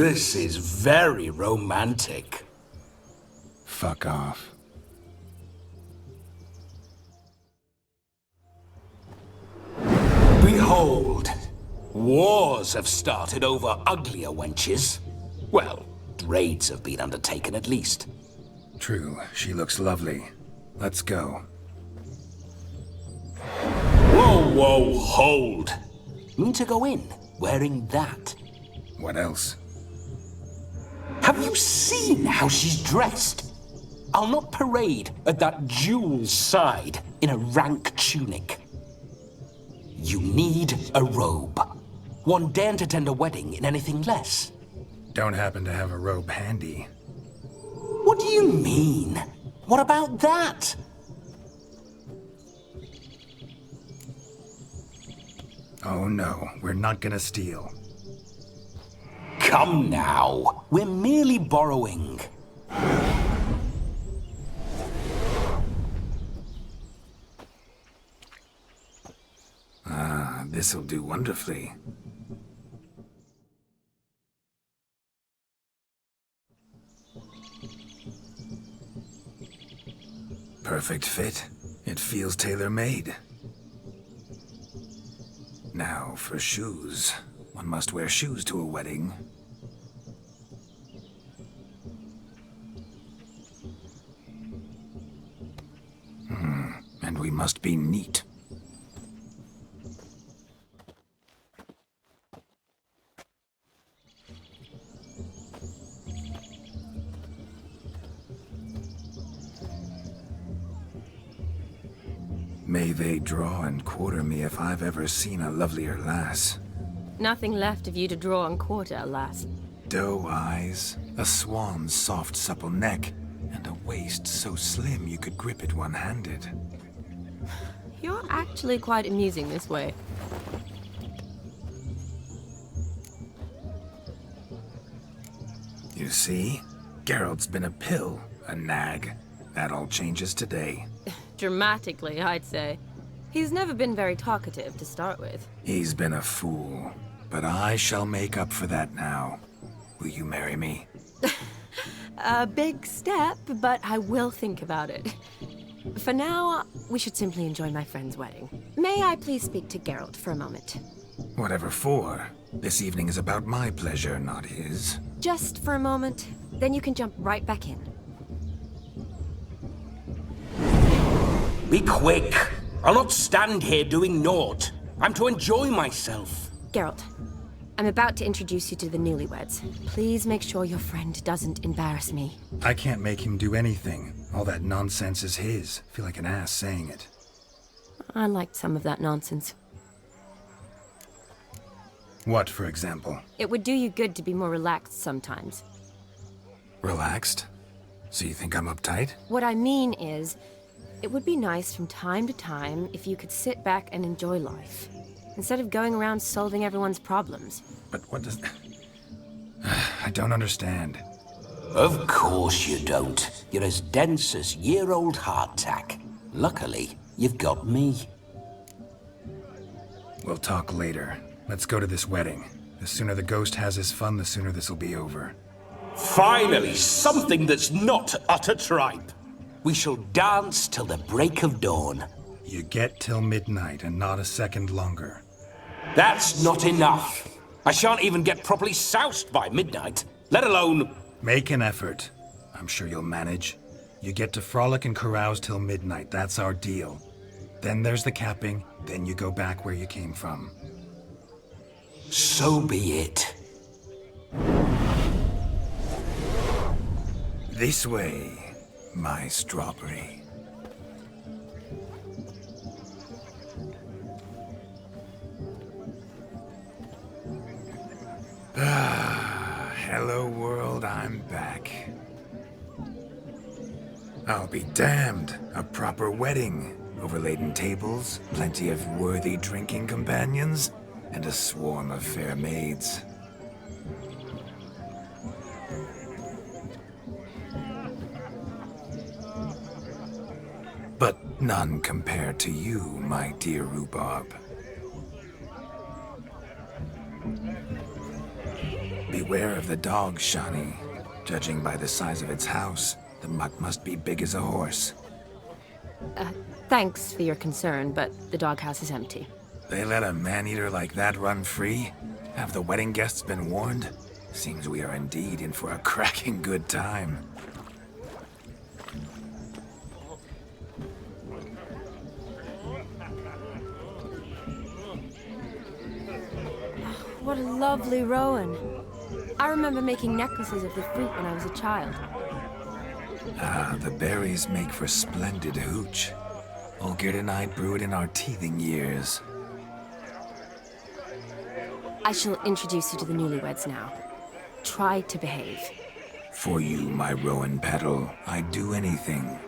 This is very romantic. Fuck off. Behold, wars have started over uglier wenches. Well, raids have been undertaken at least. True, she looks lovely. Let's go. Whoa, hold. You mean to go in, wearing that? What else? Have you seen how she's dressed? I'll not parade at that jewel's side in a rank tunic. You need a robe. One daren't attend a wedding in anything less. Don't happen to have a robe handy. What do you mean? What about that? Oh no, we're not gonna steal. Come now, we're merely borrowing. This'll do wonderfully. Perfect fit. It feels tailor-made. Now for shoes. One must wear shoes to a wedding. And we must be neat. May they draw and quarter me if I've ever seen a lovelier lass. Nothing left of you to draw and quarter, alas. Doe eyes, a swan's soft supple neck, and a waist so slim you could grip it one-handed. You're actually quite amusing this way. You see? Geralt's been a pill, a nag. That all changes today. Dramatically, I'd say. He's never been very talkative to start with. He's been a fool, but I shall make up for that now. Will you marry me? A big step, but I will think about it. For now, we should simply enjoy my friend's wedding. May I please speak to Geralt for a moment? Whatever for. This evening is about my pleasure, not his. Just for a moment, then you can jump right back in. Be quick. I'll not stand here doing naught. I'm to enjoy myself. Geralt, I'm about to introduce you to the newlyweds. Please make sure your friend doesn't embarrass me. I can't make him do anything. All that nonsense is his. Feel like an ass saying it. I liked some of that nonsense. What, for example? It would do you good to be more relaxed sometimes. Relaxed? So you think I'm uptight? What I mean is, it would be nice from time to time if you could sit back and enjoy life, instead of going around solving everyone's problems. But what does... I don't understand. Of course you don't. You're as dense as year-old hardtack. Luckily, you've got me. We'll talk later. Let's go to this wedding. The sooner the ghost has his fun, the sooner this'll be over. Finally, something that's not utter tripe. We shall dance till the break of dawn. You get till midnight and not a second longer. That's not enough. I shan't even get properly soused by midnight, let alone... Make an effort. I'm sure you'll manage. You get to frolic and carouse till midnight. That's our deal. Then there's the capping, then you go back where you came from. So be it. This way, my strawberry. Hello world, I'm back. I'll be damned. A proper wedding. Overladen tables, plenty of worthy drinking companions, and a swarm of fair maids. But none compared to you, my dear rhubarb. Beware of the dog, Shani. Judging by the size of its house, the mutt must be big as a horse. Thanks for your concern, but the doghouse is empty. They let a man-eater like that run free? Have the wedding guests been warned? Seems we are indeed in for a cracking good time. What a lovely rowan. I remember making necklaces of the fruit when I was a child. Ah, the berries make for splendid hooch. Olgerd and I brewed in our teething years. I shall introduce you to the newlyweds now. Try to behave. For you, my rowan petal, I'd do anything.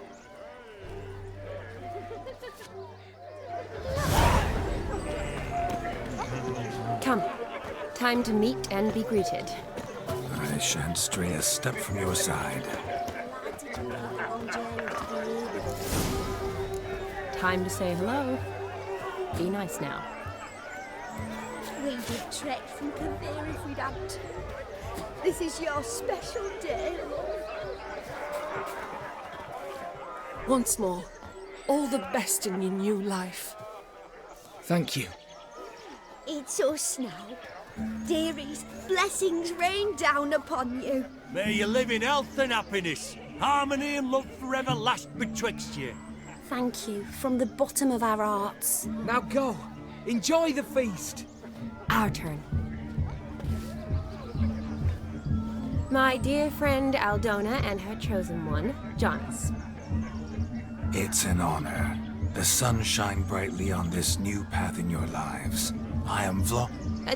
Come. Time to meet and be greeted. I shan't stray a step from your side. Time to say hello. Be nice now. We'd have trekked from Kavir if we'd had to. This is your special day. Once more, all the best in your new life. Thank you. It's us now. Dearies, blessings rain down upon you. May you live in health and happiness. Harmony and love forever last betwixt you. Thank you from the bottom of our hearts. Now go. Enjoy the feast. Our turn. My dear friend Aldona and her chosen one, Jonas. It's an honor. The sun shine brightly on this new path in your lives. I am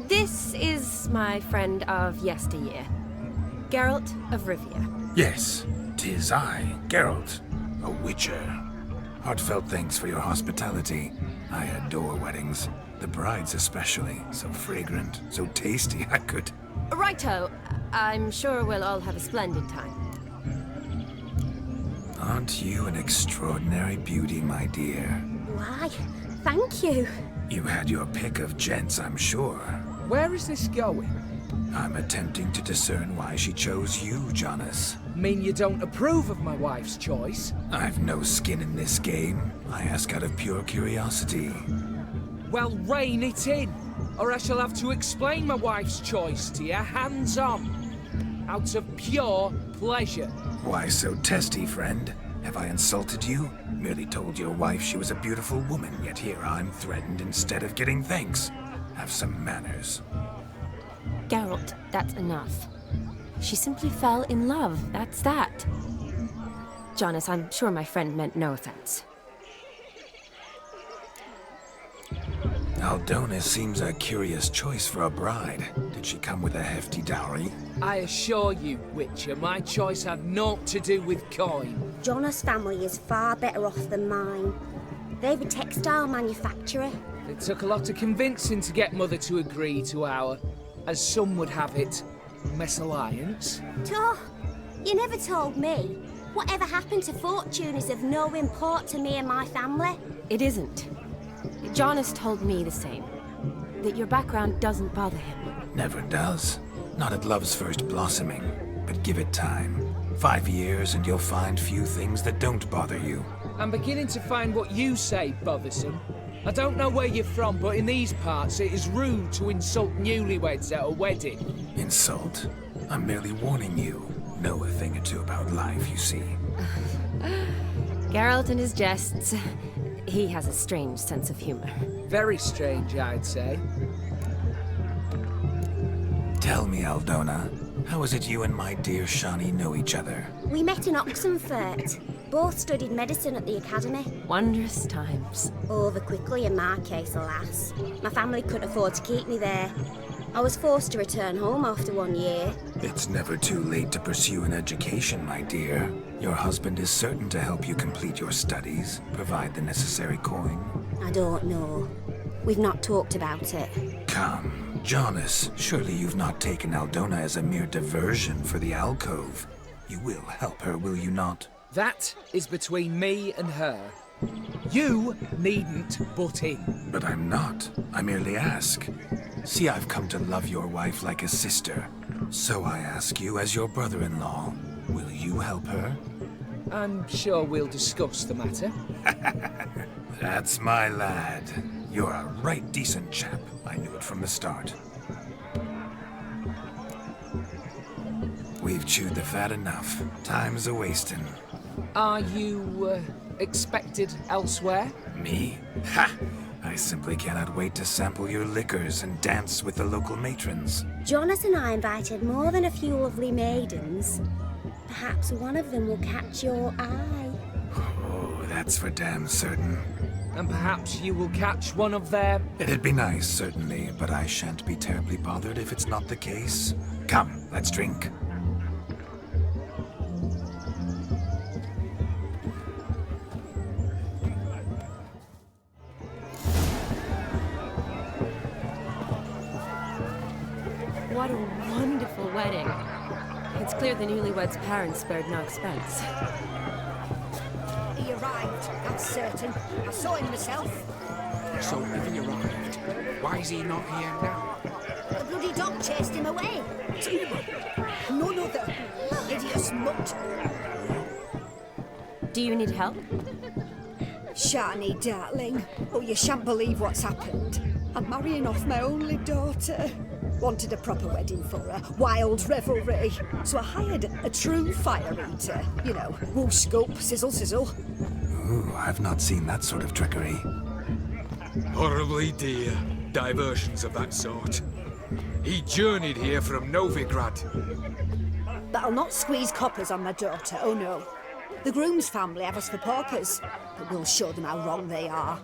This is my friend of yesteryear, Geralt of Rivia. Yes, 'tis I, Geralt, a witcher. Heartfelt thanks for your hospitality. I adore weddings. The brides especially. So fragrant, so tasty, I could... Righto. I'm sure we'll all have a splendid time. Aren't you an extraordinary beauty, my dear? Why, thank you. You had your pick of gents, I'm sure. Where is this going? I'm attempting to discern why she chose you, Jonas. Mean you don't approve of my wife's choice? I've no skin in this game. I ask out of pure curiosity. Well, rein it in, or I shall have to explain my wife's choice to you hands-on. Out of pure pleasure. Why so testy, friend? Have I insulted you? Merely told your wife she was a beautiful woman, yet here I'm threatened instead of getting thanks. Have some manners. Geralt, that's enough. She simply fell in love, that's that. Jonas, I'm sure my friend meant no offense. Aldona seems a curious choice for a bride. Did she come with a hefty dowry? I assure you, Witcher, my choice had naught to do with coin. Jonas' family is far better off than mine. They've a textile manufacturer. It took a lot of convincing to get Mother to agree to our, as some would have it, mesalliance. Toh, you never told me. Whatever happened to fortune is of no import to me and my family. It isn't. Jonas told me the same. That your background doesn't bother him. Never does. Not at love's first blossoming. But give it time. 5 years and you'll find few things that don't bother you. I'm beginning to find what you say bothersome. I don't know where you're from, but in these parts it is rude to insult newlyweds at a wedding. Insult? I'm merely warning you. Know a thing or two about life, you see. Geralt and his jests. He has a strange sense of humor. Very strange, I'd say. Tell me, Aldona, how is it you and my dear Shani know each other? We met in Oxenfurt. Both studied medicine at the academy. Wondrous times. Over quickly in my case, alas. My family couldn't afford to keep me there. I was forced to return home after 1 year. It's never too late to pursue an education, my dear. Your husband is certain to help you complete your studies, provide the necessary coin. I don't know. We've not talked about it. Come, Jonas, surely you've not taken Aldona as a mere diversion for the alcove. You will help her, will you not? That is between me and her. You needn't butt in. But I'm not. I merely ask. See, I've come to love your wife like a sister. So I ask you, as your brother-in-law, will you help her? I'm sure we'll discuss the matter. That's my lad. You're a right decent chap. I knew it from the start. We've chewed the fat enough. Time's a-wasting. Are you, expected elsewhere? Me? Ha! I simply cannot wait to sample your liquors and dance with the local matrons. Jonas and I invited more than a few lovely maidens. Perhaps one of them will catch your eye. Oh, that's for damn certain. And perhaps you will catch one of their... It'd be nice, certainly, but I shan't be terribly bothered if it's not the case. Come, let's drink. What a wonderful wedding. It's clear the newlyweds' parents spared no expense. He arrived, that's certain. I saw him myself. So if he arrived, why is he not here now? The bloody dog chased him away. None other. Hideous mutt. Do you need help? Shani, darling. Oh, you shan't believe what's happened. I'm marrying off my only daughter. Wanted a proper wedding for her, wild revelry. So I hired a true fire eater. You know, whoosh, scoop, sizzle, sizzle. Ooh, I've not seen that sort of trickery. Horribly dear diversions of that sort. He journeyed here from Novigrad. But I'll not squeeze coppers on my daughter, oh no. The groom's family have us for paupers, but we'll show them how wrong they are.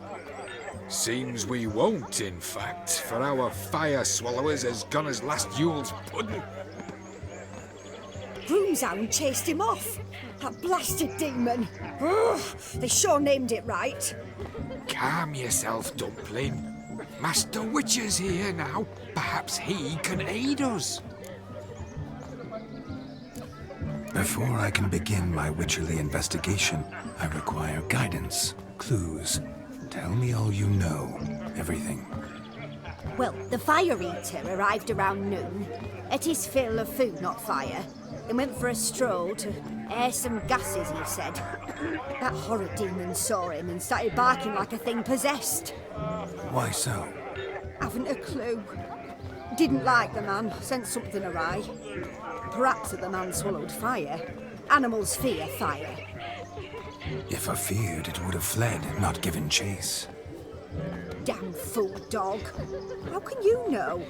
Seems we won't, in fact, for our fire swallowers has gone as last Yule's pudding. Groom's hound chased him off. That blasted demon. Ugh, they sure named it right. Calm yourself, Dumpling. Master Witcher's here now. Perhaps he can aid us. Before I can begin my witcherly investigation, I require guidance, clues. Tell me all you know. Everything. Well, the fire eater arrived around noon. Ate his fill of food, not fire. Then went for a stroll to air some gases, he said. That horrid demon saw him and started barking like a thing possessed. Why so? Haven't a clue. Didn't like the man, sent something awry. Perhaps that the man swallowed fire. Animals fear fire. If I feared, it would have fled, not given chase. Damn fool dog. How can you know?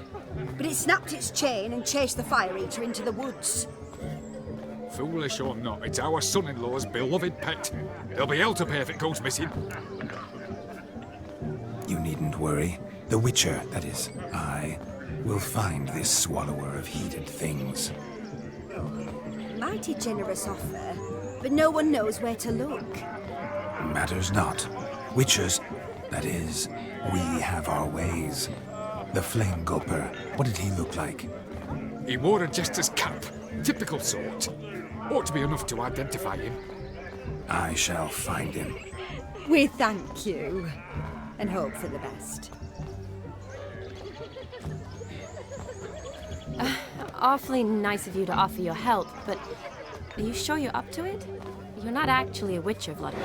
But it snapped its chain and chased the fire eater into the woods. Foolish or not, it's our son-in-law's beloved pet. There'll be hell to pay if it goes missing. You needn't worry. The Witcher, that is, I, will find this swallower of heated things. Mighty generous offer, but no one knows where to look. Matters not. Witchers, that is, we have our ways. The Flame Gulper, what did he look like? He wore a jester's cap. Typical sort. Ought to be enough to identify him. I shall find him. We thank you, and hope for the best. Awfully nice of you to offer your help, but are you sure you're up to it? You're not actually a witcher, Vladimir.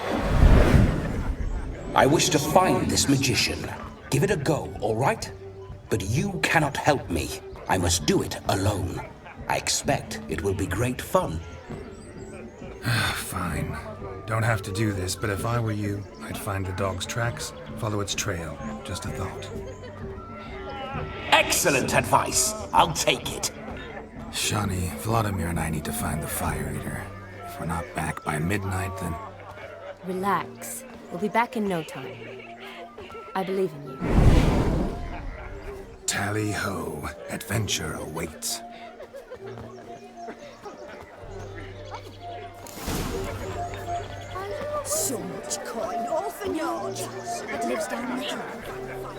I wish to find this magician. Give it a go, all right? But you cannot help me. I must do it alone. I expect it will be great fun. Fine. Don't have to do this, but if I were you, I'd find the dog's tracks, follow its trail. Just a thought. Excellent advice. I'll take it. Shani, Vladimir and I need to find the fire eater. If we're not back by midnight, then... Relax. We'll be back in no time. I believe in you. Tally-ho. Adventure awaits. So much coin, orphan yard. It lives down the hill.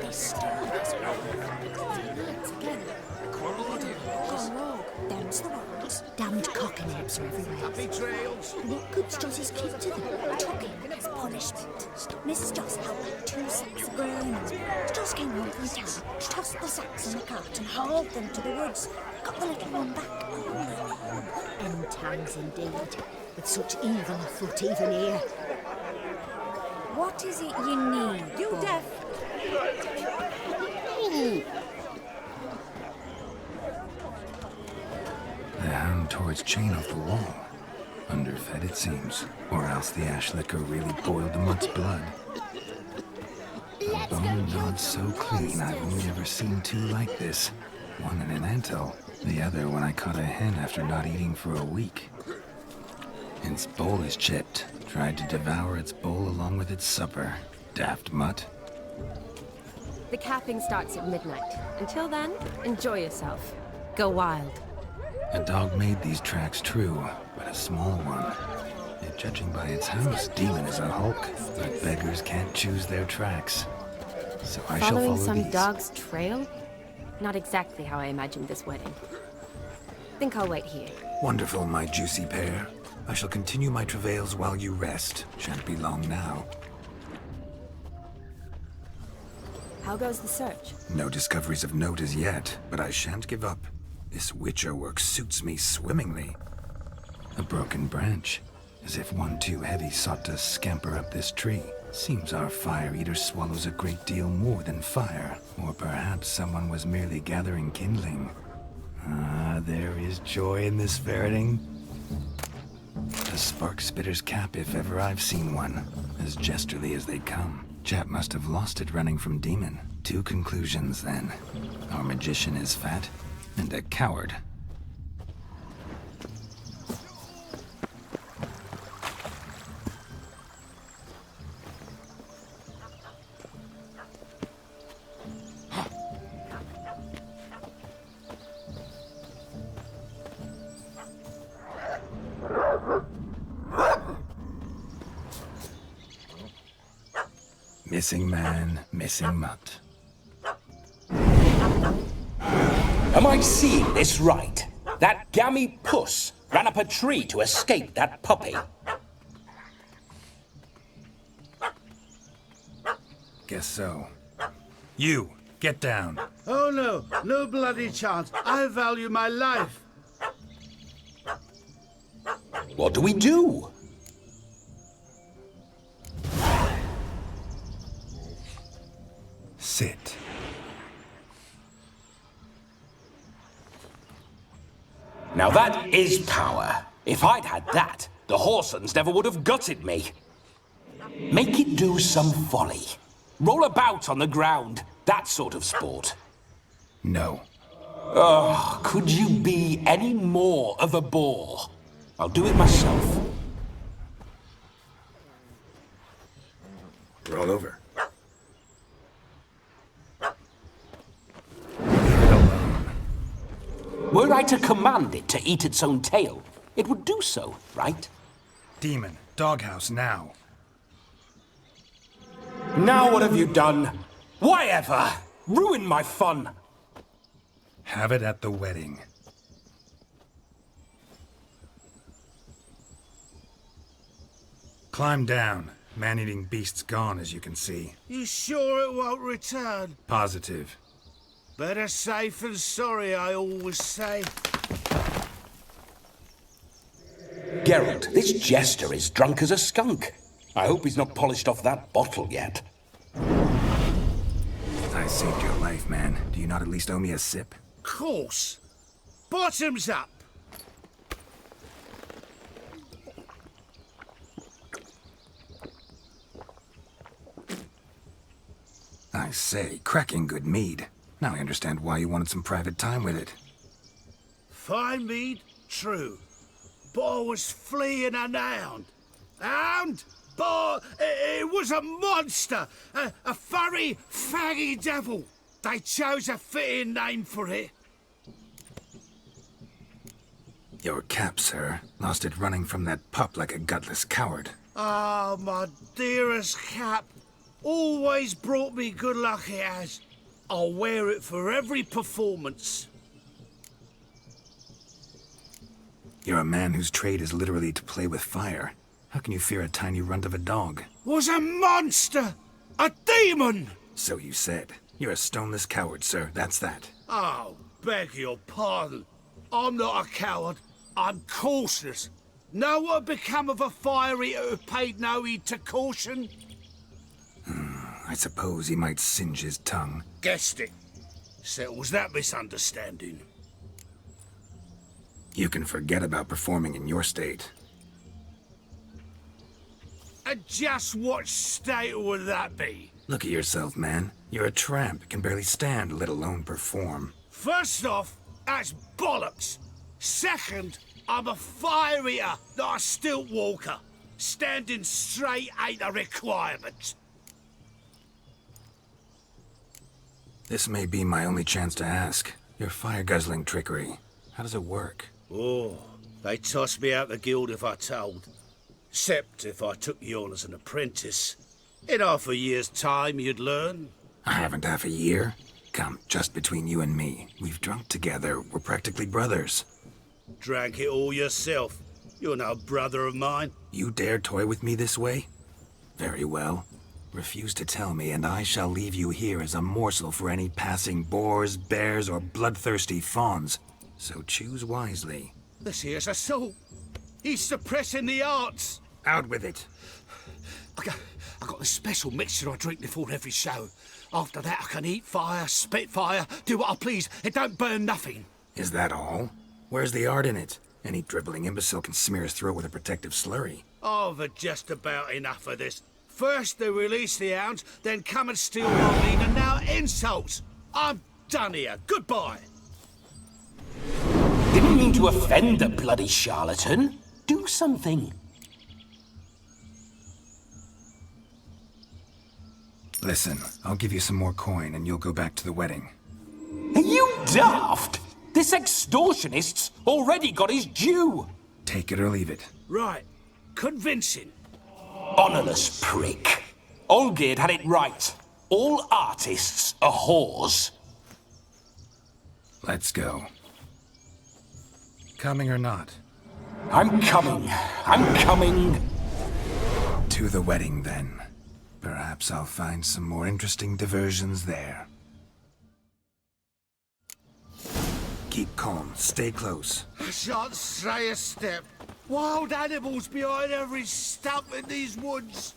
They stir us. Again. Gone rogue. Down's the road. shots. Damned cockinghoops are everywhere. Happy trails. What good's Joss's keep to them? Took him as punishment. Mrs. Joss held like 2 sacks of grain. Joss came home from town, tossed the sacks in the cart and hauled them to the woods. Got the little one back. End times indeed, with such evil afoot even here. What is it you need? You boy? deaf? The hound tore its chain off the wall. Underfed, it seems. Or else the ash liquor really boiled the mutt's blood. A bone gnawed so clean, I've only ever seen 2 like this. One in an anthill, the other when I caught a hen after not eating for a week. Its bowl is chipped. Tried to devour its bowl along with its supper. Daft mutt. The capping starts at midnight. Until then, enjoy yourself. Go wild. A dog made these tracks true, but a small one. Yet judging by its house, Demon is a hulk. But beggars can't choose their tracks. So I shall follow Following some these. dog's trail? Not exactly how I imagined this wedding. Think I'll wait here. Wonderful, my juicy pair. I shall continue my travails while you rest. Shan't be long now. How goes the search? No discoveries of note as yet, but I shan't give up. This witcher work suits me swimmingly. A broken branch, as if one too heavy sought to scamper up this tree. Seems our fire eater swallows a great deal more than fire. Or perhaps someone was merely gathering kindling. Ah, there is joy in this ferreting. A spark spitter's cap, if ever I've seen one. As jesterly as they come. Chap must have lost it running from Demon. 2 conclusions, then. Our magician is fat, and a coward. Missing man, missing mutt. Am I seeing this right? That gammy puss ran up a tree to escape that puppy. Guess so. You, get down. Oh no, no bloody chance. I value my life. What do we do? Sit. Now that is power. If I'd had that, the Horsons never would have gutted me. Make it do some folly. Roll about on the ground. That sort of sport. No. Oh, could you be any more of a bore? I'll do it myself. Roll over. Were I to command it to eat its own tail, it would do so, right? Demon, doghouse now. Now what have you done? Why ever? Ruin my fun. Have it at the wedding. Climb down. Man-eating beast's gone, as you can see. You sure it won't return? Positive. Better safe than sorry, I always say. Geralt, this jester is drunk as a skunk. I hope he's not polished off that bottle yet. I saved your life, man. Do you not at least owe me a sip? Course. Bottoms up. I say, cracking good mead. Now I understand why you wanted some private time with it. Fine mead, true. But I was fleeing an hound. Hound? But it was a monster. A furry, faggy devil. They chose a fitting name for it. Your cap, sir. Lost it running from that pup like a gutless coward. Ah, my dearest cap. Always brought me good luck, it has. I'll wear it for every performance. You're a man whose trade is literally to play with fire. How can you fear a tiny runt of a dog? Was a monster! A demon! So you said. You're a stoneless coward, sir. That's that. Oh, beg your pardon. I'm not a coward. I'm cautious. Know what become of a fire eater who paid no heed to caution? I suppose he might singe his tongue. Guessed it. Settles that misunderstanding. You can forget about performing in your state. And just what state would that be? Look at yourself, man. You're a tramp, can barely stand, let alone perform. First off, that's bollocks. Second, I'm a fire eater, not a stilt walker. Standing straight ain't a requirement. This may be my only chance to ask. Your fire-guzzling trickery, how does it work? Oh, they'd toss me out the guild if I told. Except if I took you on as an apprentice. In half a year's time, you'd learn. I haven't half a year. Come, just between you and me. We've drunk together. We're practically brothers. Drank it all yourself. You're no brother of mine. You dare toy with me this way? Very well. Refuse to tell me, and I shall leave you here as a morsel for any passing boars, bears, or bloodthirsty fawns. So choose wisely. This here's assault. He's suppressing the arts. Out with it. I got this special mixture I drink before every show. After that, I can eat fire, spit fire, do what I please. It don't burn nothing. Is that all? Where's the art in it? Any dribbling imbecile can smear his throat with a protective slurry. I've had just about enough of this. First they release the hounds, then come and steal my meat, and now insults. I'm done here. Goodbye. Didn't mean to offend the bloody charlatan. Do something. Listen, I'll give you some more coin and you'll go back to the wedding. Are you daft? This extortionist's already got his due. Take it or leave it. Right. Convincing. Honourless prick. Olgierd had it right. All artists are whores. Let's go. Coming or not? I'm coming. I'm coming. To the wedding, then. Perhaps I'll find some more interesting diversions there. Keep calm. Stay close. I shan't stray a step. Wild animals behind every stump in these woods.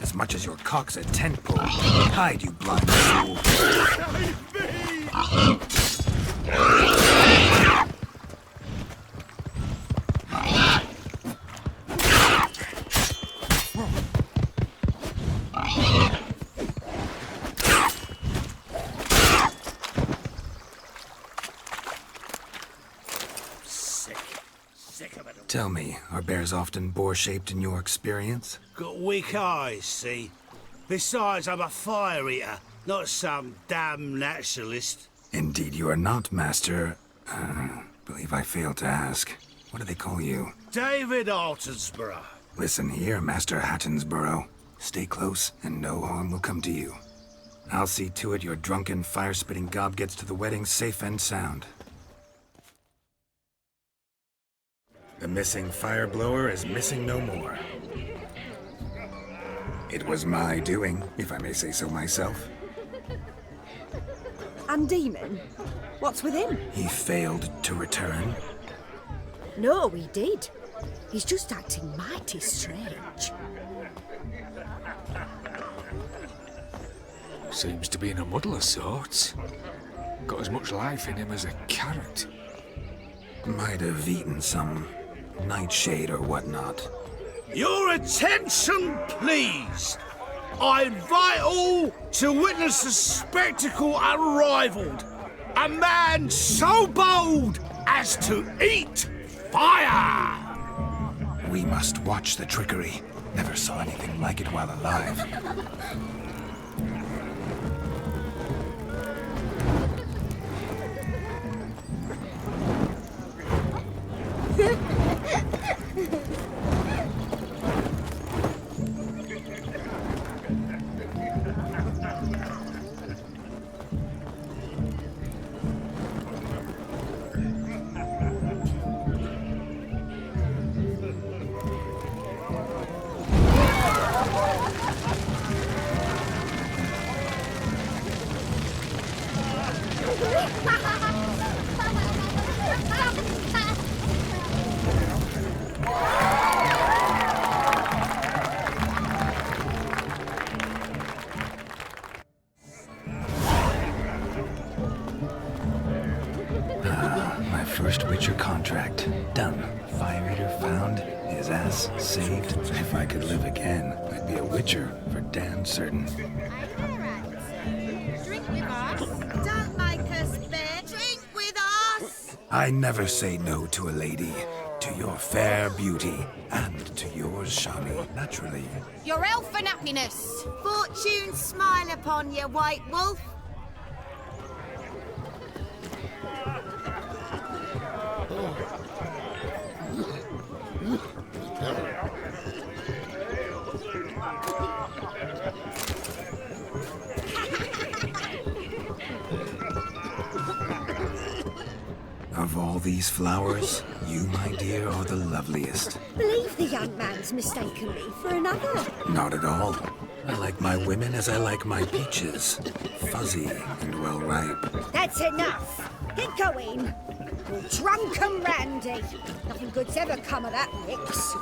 As much as your cock's a tent pole. Hide, you blind fool. Save me! Sick of it. Tell me, are bears often boar-shaped in your experience? Got weak eyes, see? Besides, I'm a fire eater, not some damn naturalist. Indeed you are not, Master. Believe I failed to ask. What do they call you? David Altonsborough. Listen here, Master Hattonsborough. Stay close, and no harm will come to you. I'll see to it your drunken, fire-spitting gob gets to the wedding safe and sound. The missing fire blower is missing no more. It was my doing, if I may say so myself. And Demon? What's with him? He failed to return. No, he did. He's just acting mighty strange. Seems to be in a muddle of sorts. got as much life in him as a carrot. Might have eaten some nightshade or whatnot. Your attention, please. I invite all to witness a spectacle unrivaled. A man so bold as to eat fire. We must watch the trickery. Never saw anything like it while alive. My first Witcher contract. Done. Fire Eater found. His ass saved. If I could live again, I'd be a Witcher for damn certain. Drink with us. Don't make us beg. Drink with us. I never say no to a lady. To your fair beauty. And to yours, Shani, naturally. Your elfin happiness. Fortune smile upon you, White Wolf. Of all these flowers, you, my dear, are the loveliest. Believe the young man's mistaken me for another. Not at all. I like my women as I like my peaches. Fuzzy and well ripe. That's enough. Get going. You're drunk and randy. Nothing good's ever come of that mix.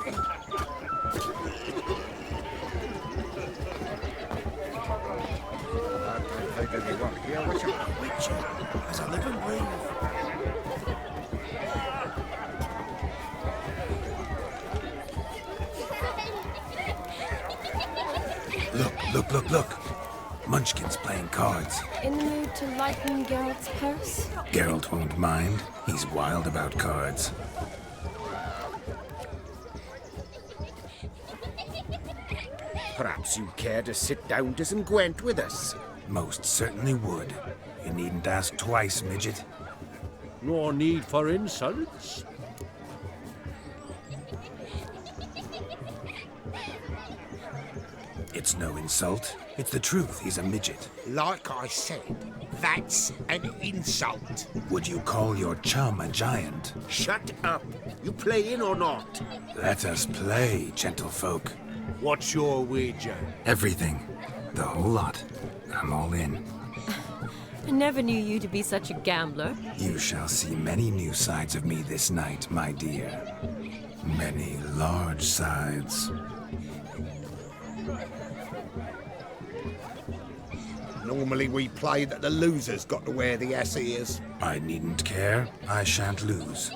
As I live and breathe. Look. Munchkin's playing cards. In the mood to lighten Geralt's purse? Geralt won't mind. He's wild about cards. Perhaps you'd care to sit down to some Gwent with us. Most certainly would. You needn't ask twice, midget. No need for insults. It's no insult. It's the truth. He's a midget. Like I said, that's an insult. Would you call your chum a giant? Shut up. You playing or not? Let us play, gentlefolk. What's your wager? Everything. The whole lot. I'm all in. I never knew you to be such a gambler. You shall see many new sides of me this night, my dear. Many large sides. Normally we play that the loser's got to wear the ass ears. I needn't care. I shan't lose.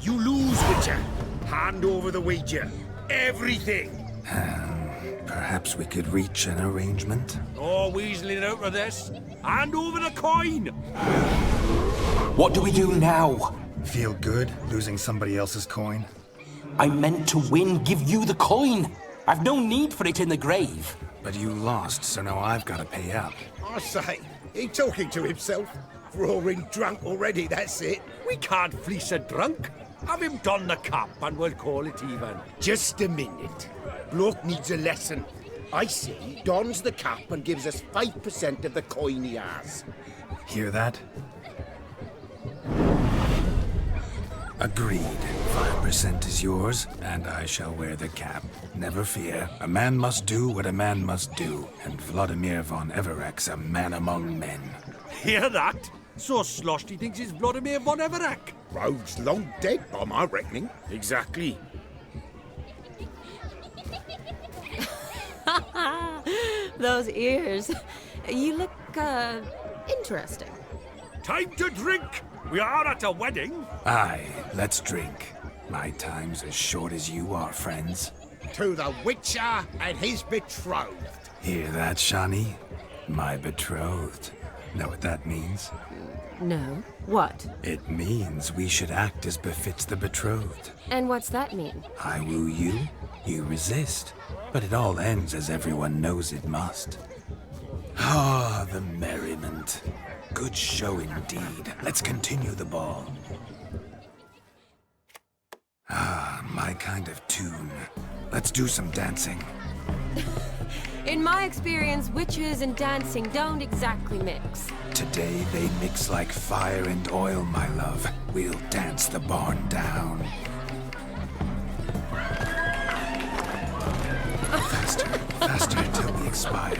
You lose, Witcher. Hand over the wager. Everything. Perhaps we could reach an arrangement? Oh, weaseling out of this. Hand over the coin. What do we do now? Feel good losing somebody else's coin? I meant to win, give you the coin. I've no need for it in the grave. But you lost, so now I've got to pay up. I say, he talking to himself. Roaring drunk already, that's it. We can't fleece a drunk. Have him don the cap and we'll call it even. Just a minute. Bloke needs a lesson. I say he dons the cap and gives us 5% of the coin he has. Hear that? Agreed. 5% is yours, and I shall wear the cap. Never fear. A man must do what a man must do, and Vladimir von Everek's a man among men. Hear that? So sloshed he thinks he's Vladimir von Everak. Rogue's long dead by my reckoning. Exactly. Those ears. You look, interesting. Time to drink! We are at a wedding. Aye, let's drink. My time's as short as you are, friends. To the Witcher and his betrothed. Hear that, Shani? My betrothed. Know what that means? No. What? It means we should act as befits the betrothed. And what's that mean? I woo you, you resist. But it all ends as everyone knows it must. Ah, the merriment. Good show indeed. Let's continue the ball. Ah, my kind of tune. Let's do some dancing. In my experience, witches and dancing don't exactly mix. Today they mix like fire and oil, my love. We'll dance the barn down. Faster, faster till we expire.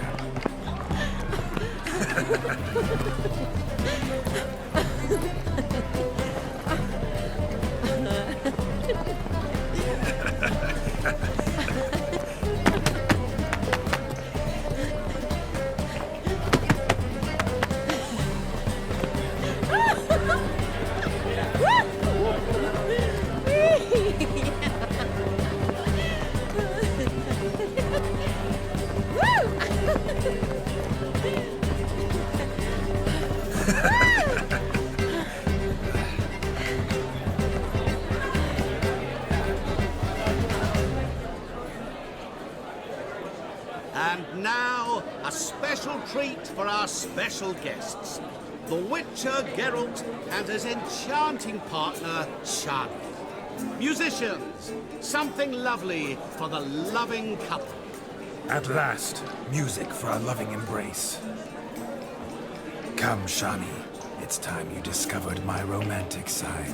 And now, a special treat for our special guests. The Witcher Geralt and his enchanting partner, Shani. Musicians, something lovely for the loving couple. At last, music for a loving embrace. Come, Shani. It's time you discovered my romantic side.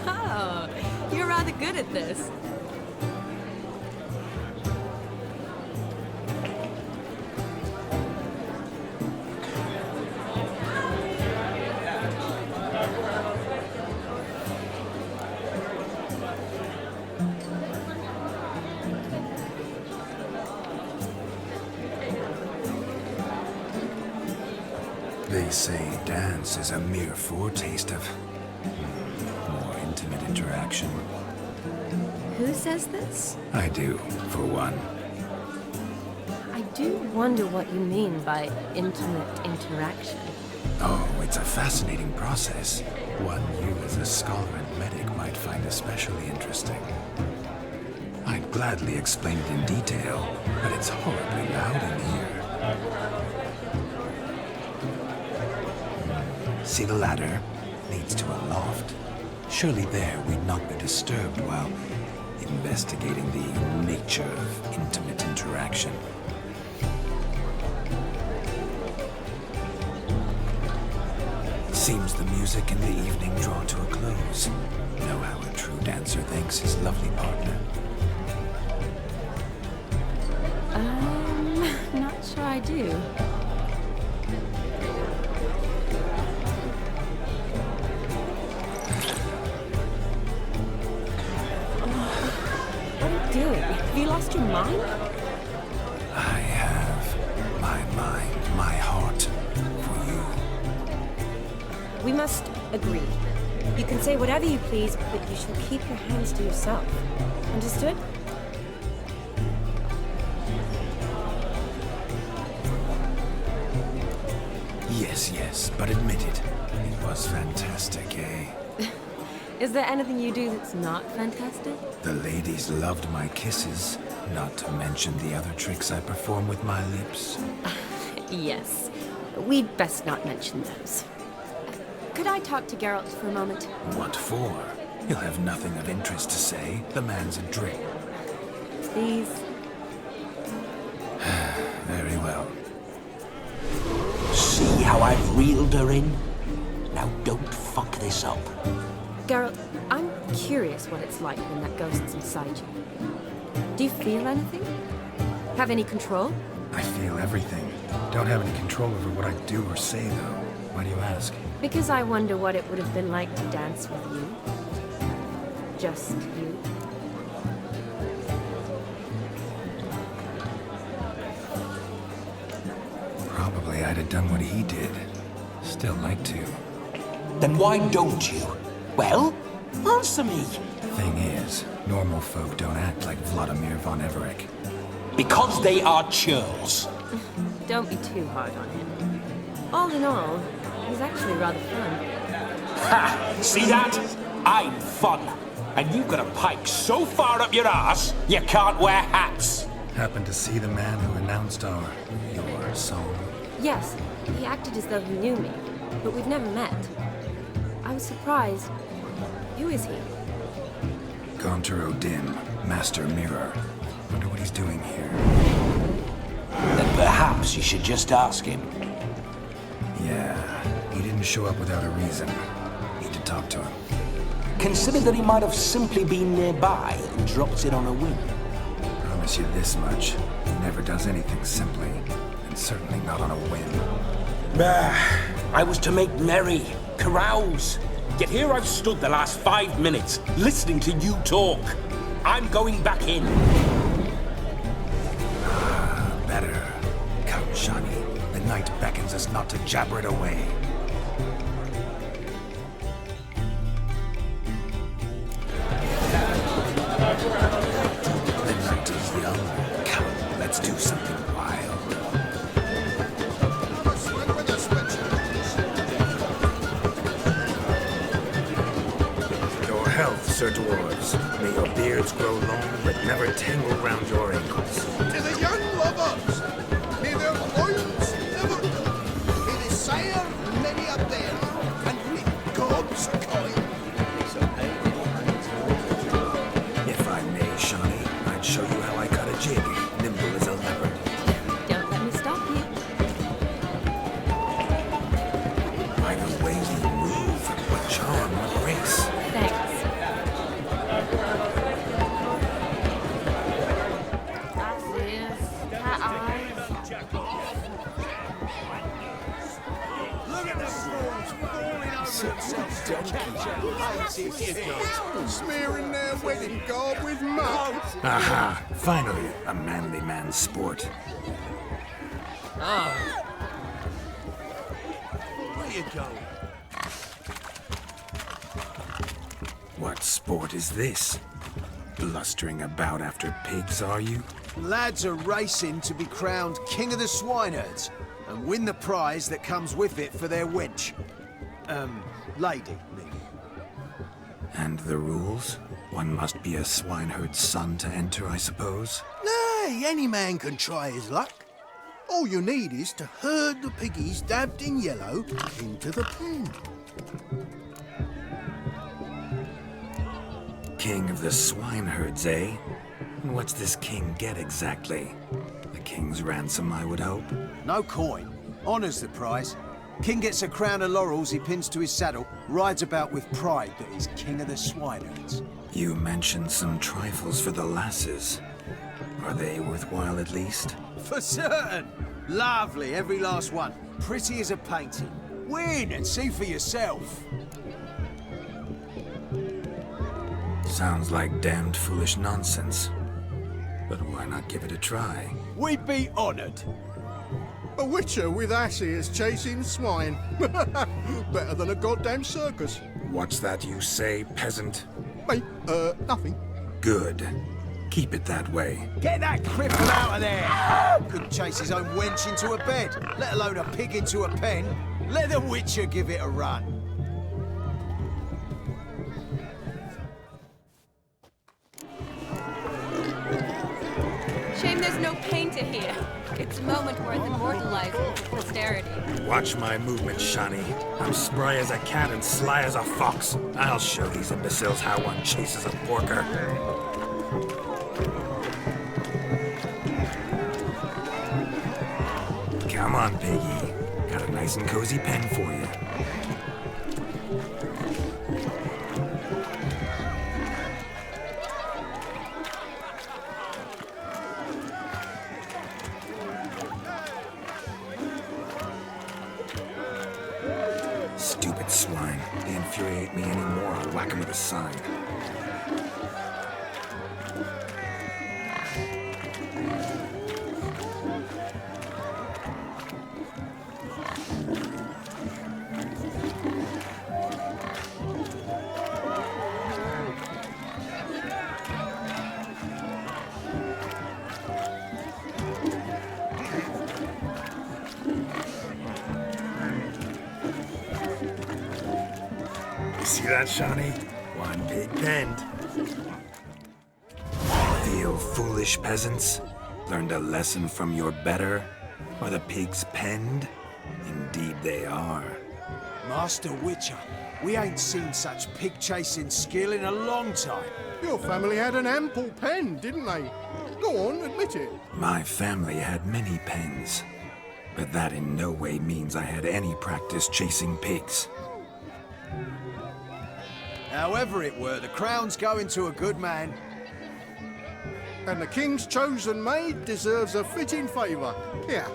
Oh, you're rather good at this. They say dance is a mere foretaste of more intimate interaction. Who says this? I do, for one. I do wonder what you mean by intimate interaction. Oh, it's a fascinating process. One you as a scholar and medic might find especially interesting. I'd gladly explain it in detail, but it's horribly loud in here. See the ladder? Leads to a loft. Surely there we'd not be disturbed while investigating the nature of intimate interaction. Seems the music in the evening drawn to a close. Know how a true dancer thanks his lovely partner? Not sure I do. What are you doing? Have you lost your mind? I have my mind, my heart for you. We must agree. You can say whatever you please, but you shall keep your hands to yourself. Understood? Yes, but admit it. It was fantastic, eh? Is there anything you do that's not fantastic? The ladies loved my kisses, not to mention the other tricks I perform with my lips. Yes. We'd best not mention those. Could I talk to Geralt for a moment? What for? He'll have nothing of interest to say. The man's adrift. Please. Very well. See how I I've reeled her in. Now don't fuck this up. Geralt, I'm curious what it's like when that ghost's inside you. Do you feel anything? Have any control? I feel everything. Don't have any control over what I do or say, though. Why do you ask? Because I wonder what it would have been like to dance with you. Just you. Probably I'd have done what he did. Still like to. Then why don't you? Well, answer me. Thing is, normal folk don't act like Vladimir von Everec. Because they are churls. Don't be too hard on him. All in all, he's actually rather fun. Ha! See that? I'm fun. And you've got a pike so far up your ass, you can't wear hats. Happened to see the man who announced your song? Yes, he acted as though he knew me, but we've never met. I was surprised. Who is he? Gaunter O'Dim, Master Mirror. Wonder what he's doing here. Then perhaps you should just ask him. Yeah, he didn't show up without a reason. Need to talk to him. Consider that he might have simply been nearby and dropped it on a whim. Promise you this much. He never does anything simply, and certainly not on a whim. I was to make merry, carouse. Yet here I've stood the last 5 minutes, listening to you talk. I'm going back in. Better. Come, Shani. The night beckons us not to jabber it away. The night is young. Come, let's do something wild. Your health, Sir Dwarves. May your beards grow long, but never tangle round your ankles. To the young lovers, may their loins never may they sire many a bear, and reap gobs of coin. If I may, Shani, I'd show you how I cut a jig, nimble as a leopard. Don't let me stop you. By the way we move, what charm, what grace. Thanks. Look at the swans falling over smearing their wedding garb with mud. Aha! Finally, a manly man's sport. Where you going? What sport is this? Blustering about after pigs, are you? Lads are racing to be crowned King of the Swineherds and win the prize that comes with it for their wench. Lady, maybe. And the rules? One must be a swineherd's son to enter, I suppose? Nay, any man can try his luck. All you need is to herd the piggies dabbed in yellow into the pen. King of the swineherds, eh? And what's this king get exactly? The king's ransom, I would hope. No coin. Honours the prize. King gets a crown of laurels he pins to his saddle, rides about with pride that he's King of the Swineherds. You mentioned some trifles for the lasses. Are they worthwhile at least? For certain! Lovely, every last one. Pretty as a painting. Win and see for yourself. Sounds like damned foolish nonsense. But why not give it a try? We'd be honoured. A witcher with asses chasing swine. Better than a goddamn circus. What's that you say, peasant? Mate, nothing. Good. Keep it that way. Get that cripple out of there! Couldn't chase his own wench into a bed, let alone a pig into a pen. Let the witcher give it a run. Shame there's no painter here. It's a moment worth immortalizing for posterity. Watch my movement, Shani. I'm spry as a cat and sly as a fox. I'll show these imbeciles how one chases a porker. Come on, piggy. Got a nice Nice and cozy pen for you. Stupid swine. They infuriate me anymore. I'll whack them with a sign. See that, Shawnee? One pig penned. Feel foolish, peasants? Learned a lesson from your better? Are the pigs penned? Indeed they are. Master Witcher, we ain't seen such pig-chasing skill in a long time. Your family had an ample pen, didn't they? Go on, admit it. My family had many pens, but that in no way means I had any practice chasing pigs. However it were, the crown's going to a good man. And the king's chosen maid deserves a fitting favour. Here.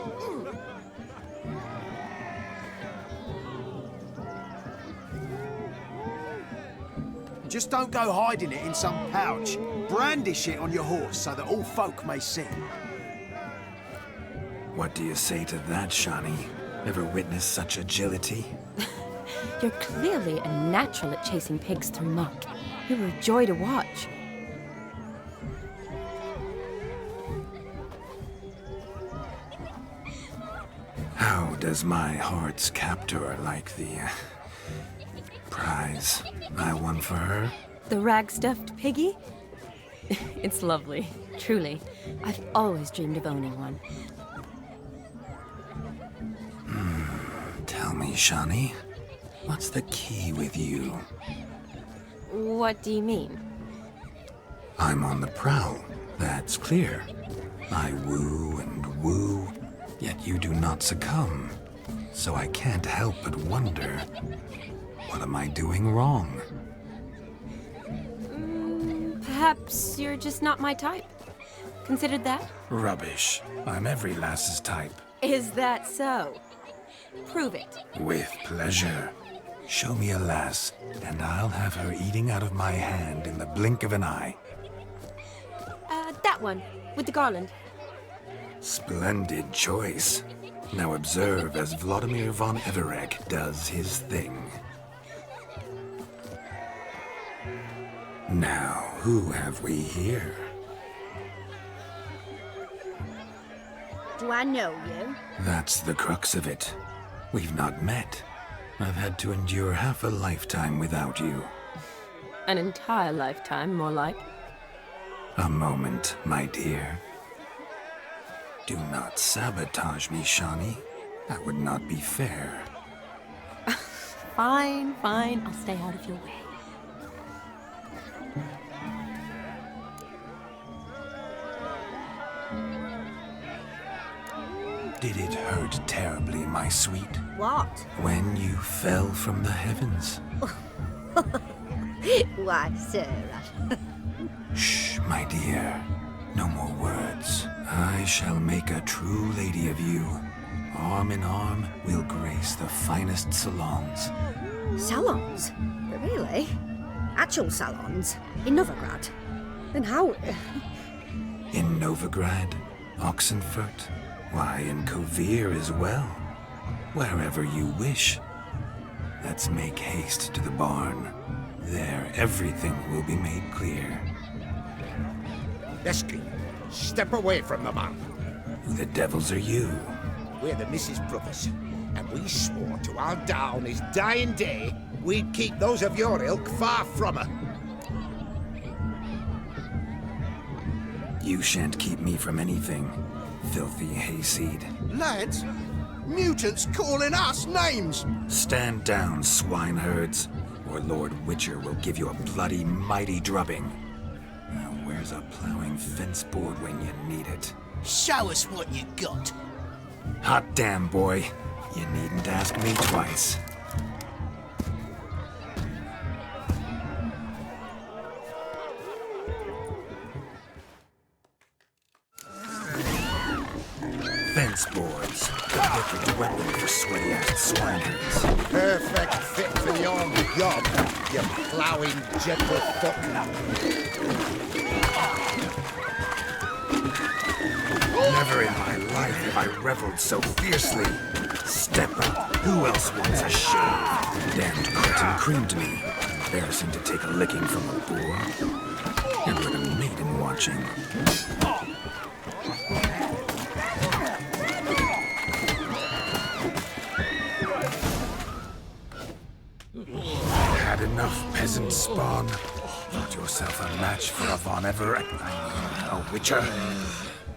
Just don't go hiding it in some pouch. Brandish it on your horse so that all folk may see. What do you say to that, Shawnee? Ever witnessed such agility? You're clearly a natural at chasing pigs through muck. You were a joy to watch. How does my heart's captor like the prize I won for her? The rag-stuffed piggy? It's lovely, truly. I've always dreamed of owning one. Tell me, Shawnee, what's the key with you? What do you mean? I'm on the prowl, that's clear. I woo and woo, yet you do not succumb. So I can't help but wonder, what am I doing wrong? Perhaps you're just not my type. Considered that? Rubbish. I'm every lass's type. Is that so? Prove it. With pleasure. Show me a lass, and I'll have her eating out of my hand in the blink of an eye. That one, with the garland. Splendid choice. Now observe as Vladimir von Everegg does his thing. Now, who have we here? Do I know you? That's the crux of it. We've not met. I've had to endure half a lifetime without you. An entire lifetime, more like. A moment, my dear. Do not sabotage me, Shawnee. That would not be fair. Fine, fine. I'll stay out of your way. Did it hurt terribly, my sweet? What? When you fell from the heavens? Why, Sarah. Shh, my dear. No more words. I shall make a true lady of you. Arm in arm, we'll grace the finest salons. Salons? Really? Actual salons? In Novigrad? Then how... In Novigrad, Oxenfurt, why, in Kovir as well. Wherever you wish. Let's make haste to the barn. There, everything will be made clear. Lesky, step away from the man. Who the devils are you? We're the Mrs. Brothers, and we swore to our down his dying day we'd keep those of your ilk far from her. You shan't keep me from anything, filthy hayseed. Lads, mutants calling us names! Stand down, swineherds, or Lord Witcher will give you a bloody mighty drubbing. Now where's a plowing fence board when you need it? Show us what you got. Hot damn, boy. You needn't ask me twice. Fence boards. Perfect weapon for sweaty-ass swineherds. Perfect fit for the army job, you ploughing gentle fuck. Never in my life have I reveled so fiercely. Step up. Who else wants a shave? Damned cretin creamed me. Embarrassing to take a licking from a boor. You're but a maiden watching. Had enough peasant spawn. Not yourself a match for a Von Everett. A witcher.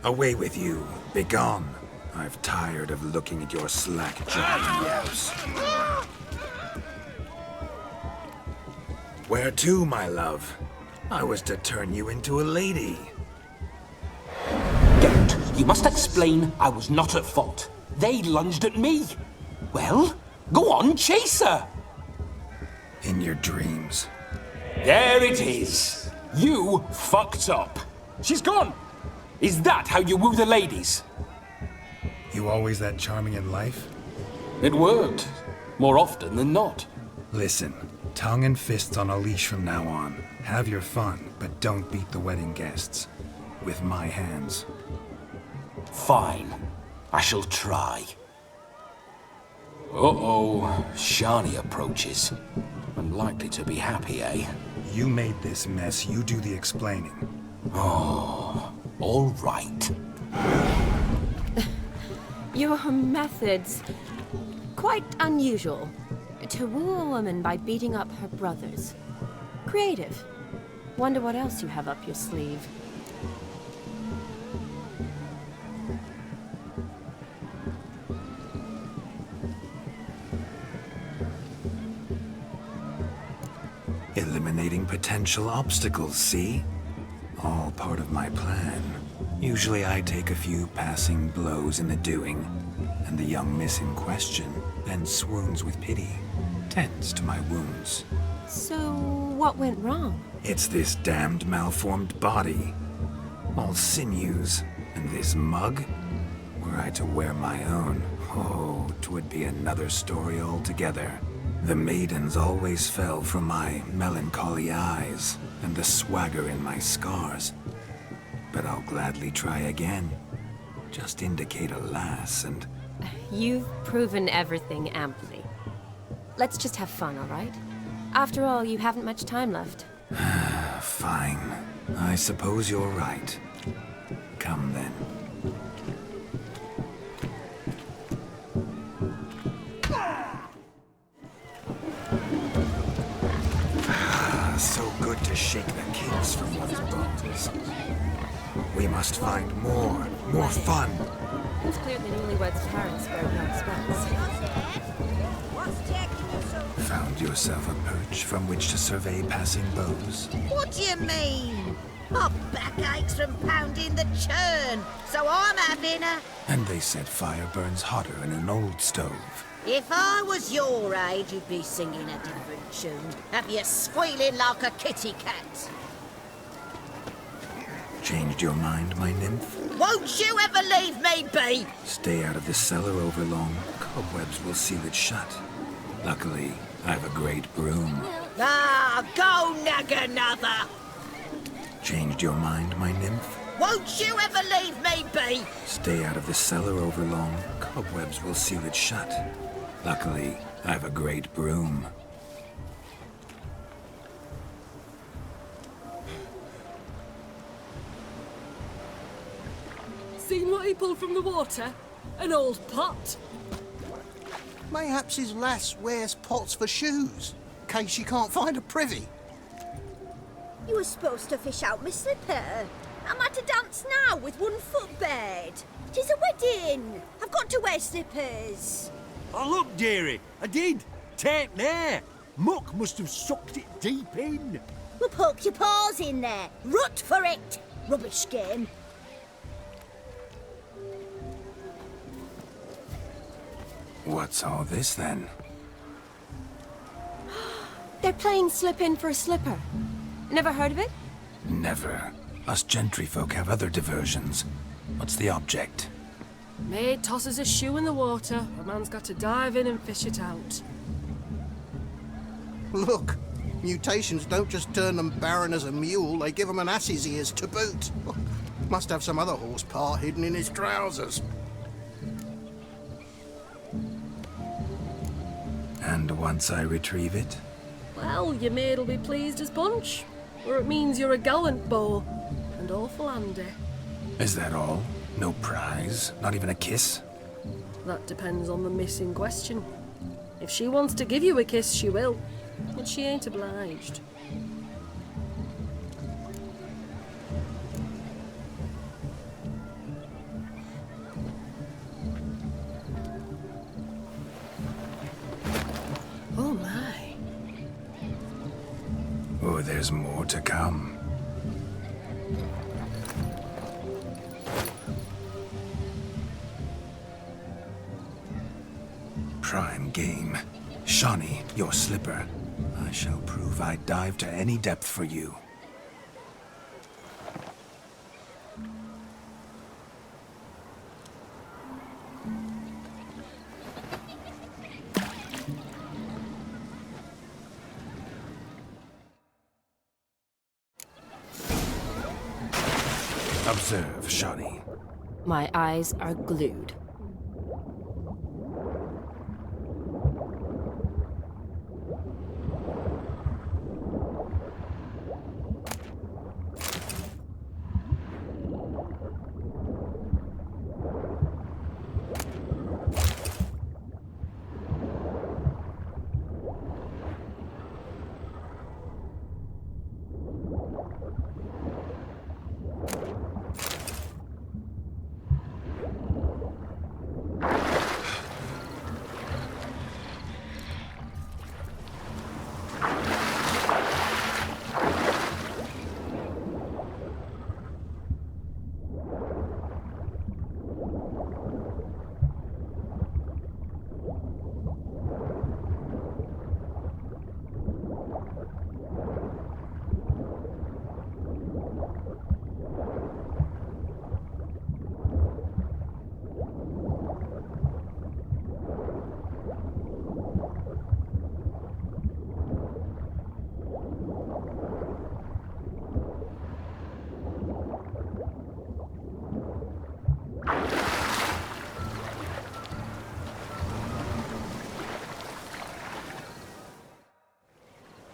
Away with you. Begone. I've tired of looking at your slack-jawed yaps. Where to, my love? I was to turn you into a lady. Geralt, you must explain I was not at fault. They lunged at me. Well, go on, chase her. In your dreams. There it is. You fucked up. She's gone. Is that how you woo the ladies? You always that charming in life? It worked. More often than not. Listen, tongue and fists on a leash from now on. Have your fun, but don't beat the wedding guests. With my hands. Fine. I shall try. Uh-oh. Shani approaches. I'm likely to be happy, eh? You made this mess. You do the explaining. Oh, all right. Your methods... quite unusual. To woo a woman by beating up her brothers. Creative. Wonder what else you have up your sleeve. Eliminating potential obstacles, see? All part of my plan. Usually I take a few passing blows in the doing, and the young miss in question then swoons with pity, tends to my wounds. So, what went wrong? It's this damned malformed body. All sinews, and this mug? Were I to wear my own, oh, 'twould be another story altogether. The maidens always fell from my melancholy eyes, and the swagger in my scars. But I'll gladly try again. Just indicate a lass and... You've proven everything amply. Let's just have fun, all right? After all, you haven't much time left. Fine. I suppose you're right. Come then. So good to shake the kinks from one's bones. We must find more fun. It's clear the newlyweds' parents spared no expense. Found yourself a perch from which to survey passing beaux? What do you mean? My back aches from pounding the churn, so I'm having a... And they said fire burns hotter in an old stove. If I was your age, you'd be singing a different tune. Have you squealing like a kitty cat? Changed your mind, my nymph? Won't you ever leave me be? Stay out of the cellar overlong. Cobwebs will seal it shut. Luckily, I've a great broom. Ah, go nag another! Changed your mind, my nymph? Won't you ever leave me be? Stay out of the cellar overlong. Cobwebs will seal it shut. Luckily, I've a great broom. Seen what he pulled from the water? An old pot? Mayhaps his lass wears pots for shoes, in case she can't find a privy. You were supposed to fish out my slipper. I'm at a dance now with one foot bared. 'Tis a wedding. I've got to wear slippers. Oh, look, dearie, I did. Take there. Muck must have sucked it deep in. Well, poke your paws in there. Rut for it. Rubbish game. What's all this then? They're playing slip in for a slipper. Never heard of it? Never. Us gentry folk have other diversions. What's the object? Maid tosses a shoe in the water. A man's got to dive in and fish it out. Look, mutations don't just turn them barren as a mule, they give them an ass's ears to boot. Must have some other horse part hidden in his trousers. And once I retrieve it? Well, your maid'll be pleased as punch. Or it means you're a gallant beau. And awful handy. Is that all? No prize? Not even a kiss? That depends on the miss in question. If she wants to give you a kiss, she will. But she ain't obliged. Oh my. Oh, there's more to come. Prime game. Shawnee, your slipper. I shall prove I'd dive to any depth for you. Observe, Shawnee. My eyes are glued.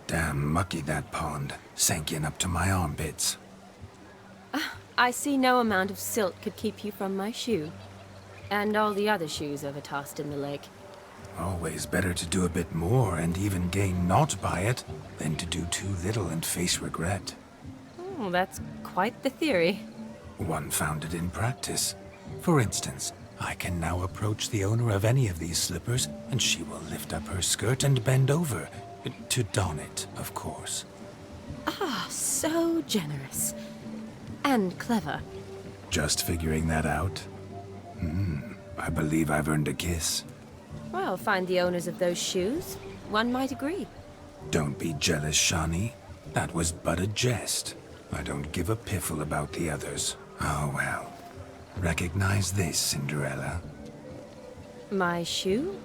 Damn mucky, that pond. Sank in up to my armpits. I see no amount of silt could keep you from my shoe. And all the other shoes ever tossed in the lake. Always better to do a bit more and even gain naught by it than to do too little and face regret. Oh, that's quite the theory. One founded in practice. For instance, I can now approach the owner of any of these slippers, and she will lift up her skirt and bend over. To don it, of course. Ah, so generous. And clever. Just figuring that out? I believe I've earned a kiss. Well, find the owners of those shoes. One might agree. Don't be jealous, Shawnee. That was but a jest. I don't give a piffle about the others. Oh well. Recognize this, Cinderella? My shoe?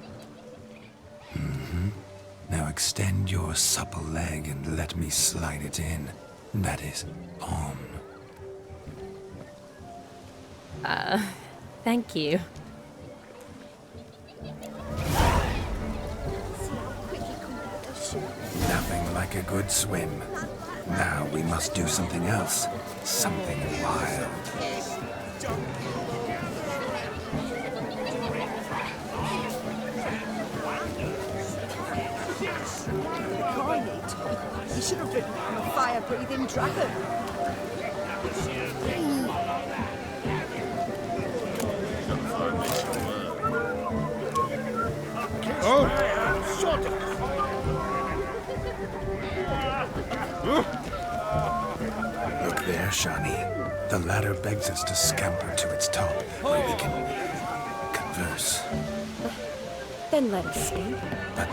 Now extend your supple leg and let me slide it in. That is, on. Thank you. Nothing like a good swim. Now we must do something else. Something wild. You should have ridden on a fire-breathing dragon. Oh, sort of. Look there, Shawnee. The ladder begs us to scamper to its top, where we can converse. then let us scamper. But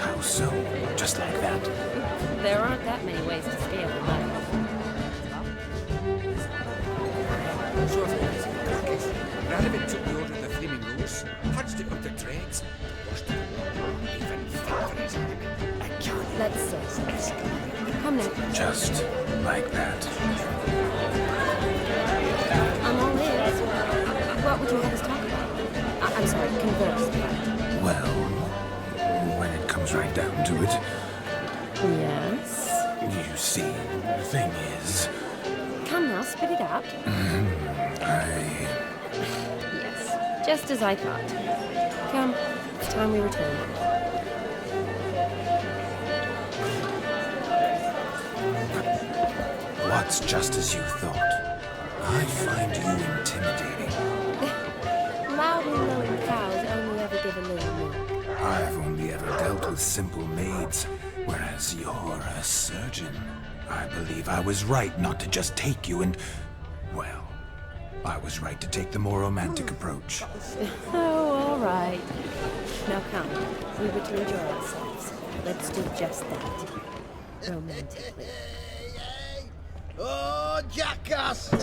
how so? Just like that? There aren't that many ways to scale a life. Radovid took the order of the Flaming Rose, patched it up the trades, washed it even farther. Let's come now. Just like that. I'm all ears. What would you have us talk about? I'm sorry, converse about. Well, when it comes right down to it, Yes? you see, the thing is, Come now, spit it out. Yes, just as I thought. Come, it's time we return. what's just as you thought? I find you intimidating. Loudly lowing cows only ever give a little milk. I've only ever dealt with simple maids, whereas you're a surgeon. I believe I was right not to just take you and... well, I was right to take the more romantic approach. Oh, all right. Now come, we were to enjoy ourselves. Let's do just that. Romantically. Oh, jackass! He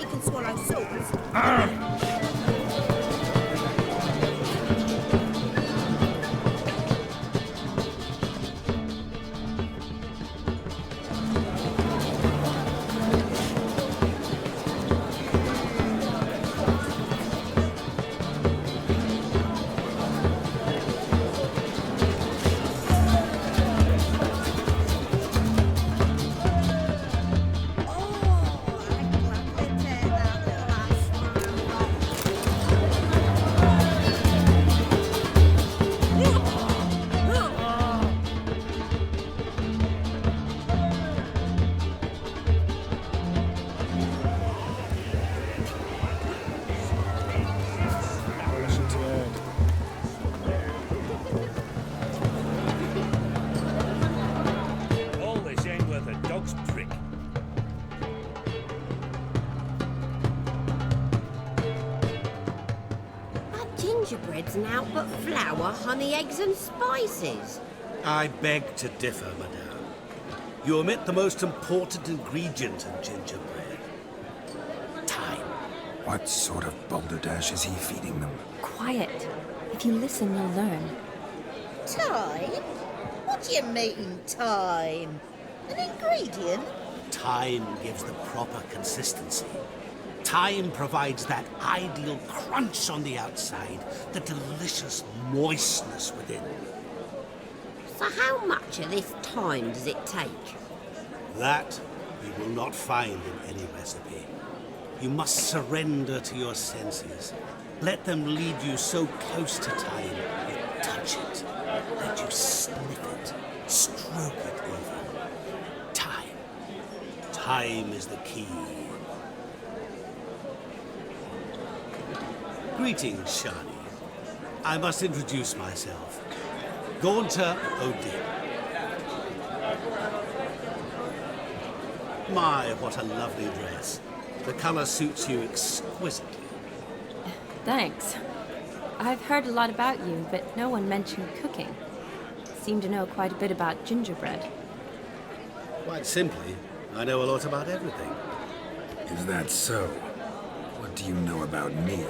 can swallow swords. All this ain't worth a dog's prick. That gingerbread's naught but flour, honey, eggs and spices. I beg to differ, madame. You omit the most important ingredient in gingerbread. Time. What sort of balderdash is he feeding them? Quiet. If you listen, you'll learn. Time? What do you mean, time? An ingredient? Time gives the proper consistency. Time provides that ideal crunch on the outside, the delicious moistness within. So how much of this time does it take? That you will not find in any recipe. You must surrender to your senses. Let them lead you so close to time, you touch it, that you sniff it, stroke it even. Time. Time is the key. Greetings, Shani. I must introduce myself. Gaunter O'Dimm. My, what a lovely dress. The color suits you exquisitely. Thanks. I've heard a lot about you, but no one mentioned cooking. Seem to know quite a bit about gingerbread. Quite simply, I know a lot about everything. Is that so? What do you know about me?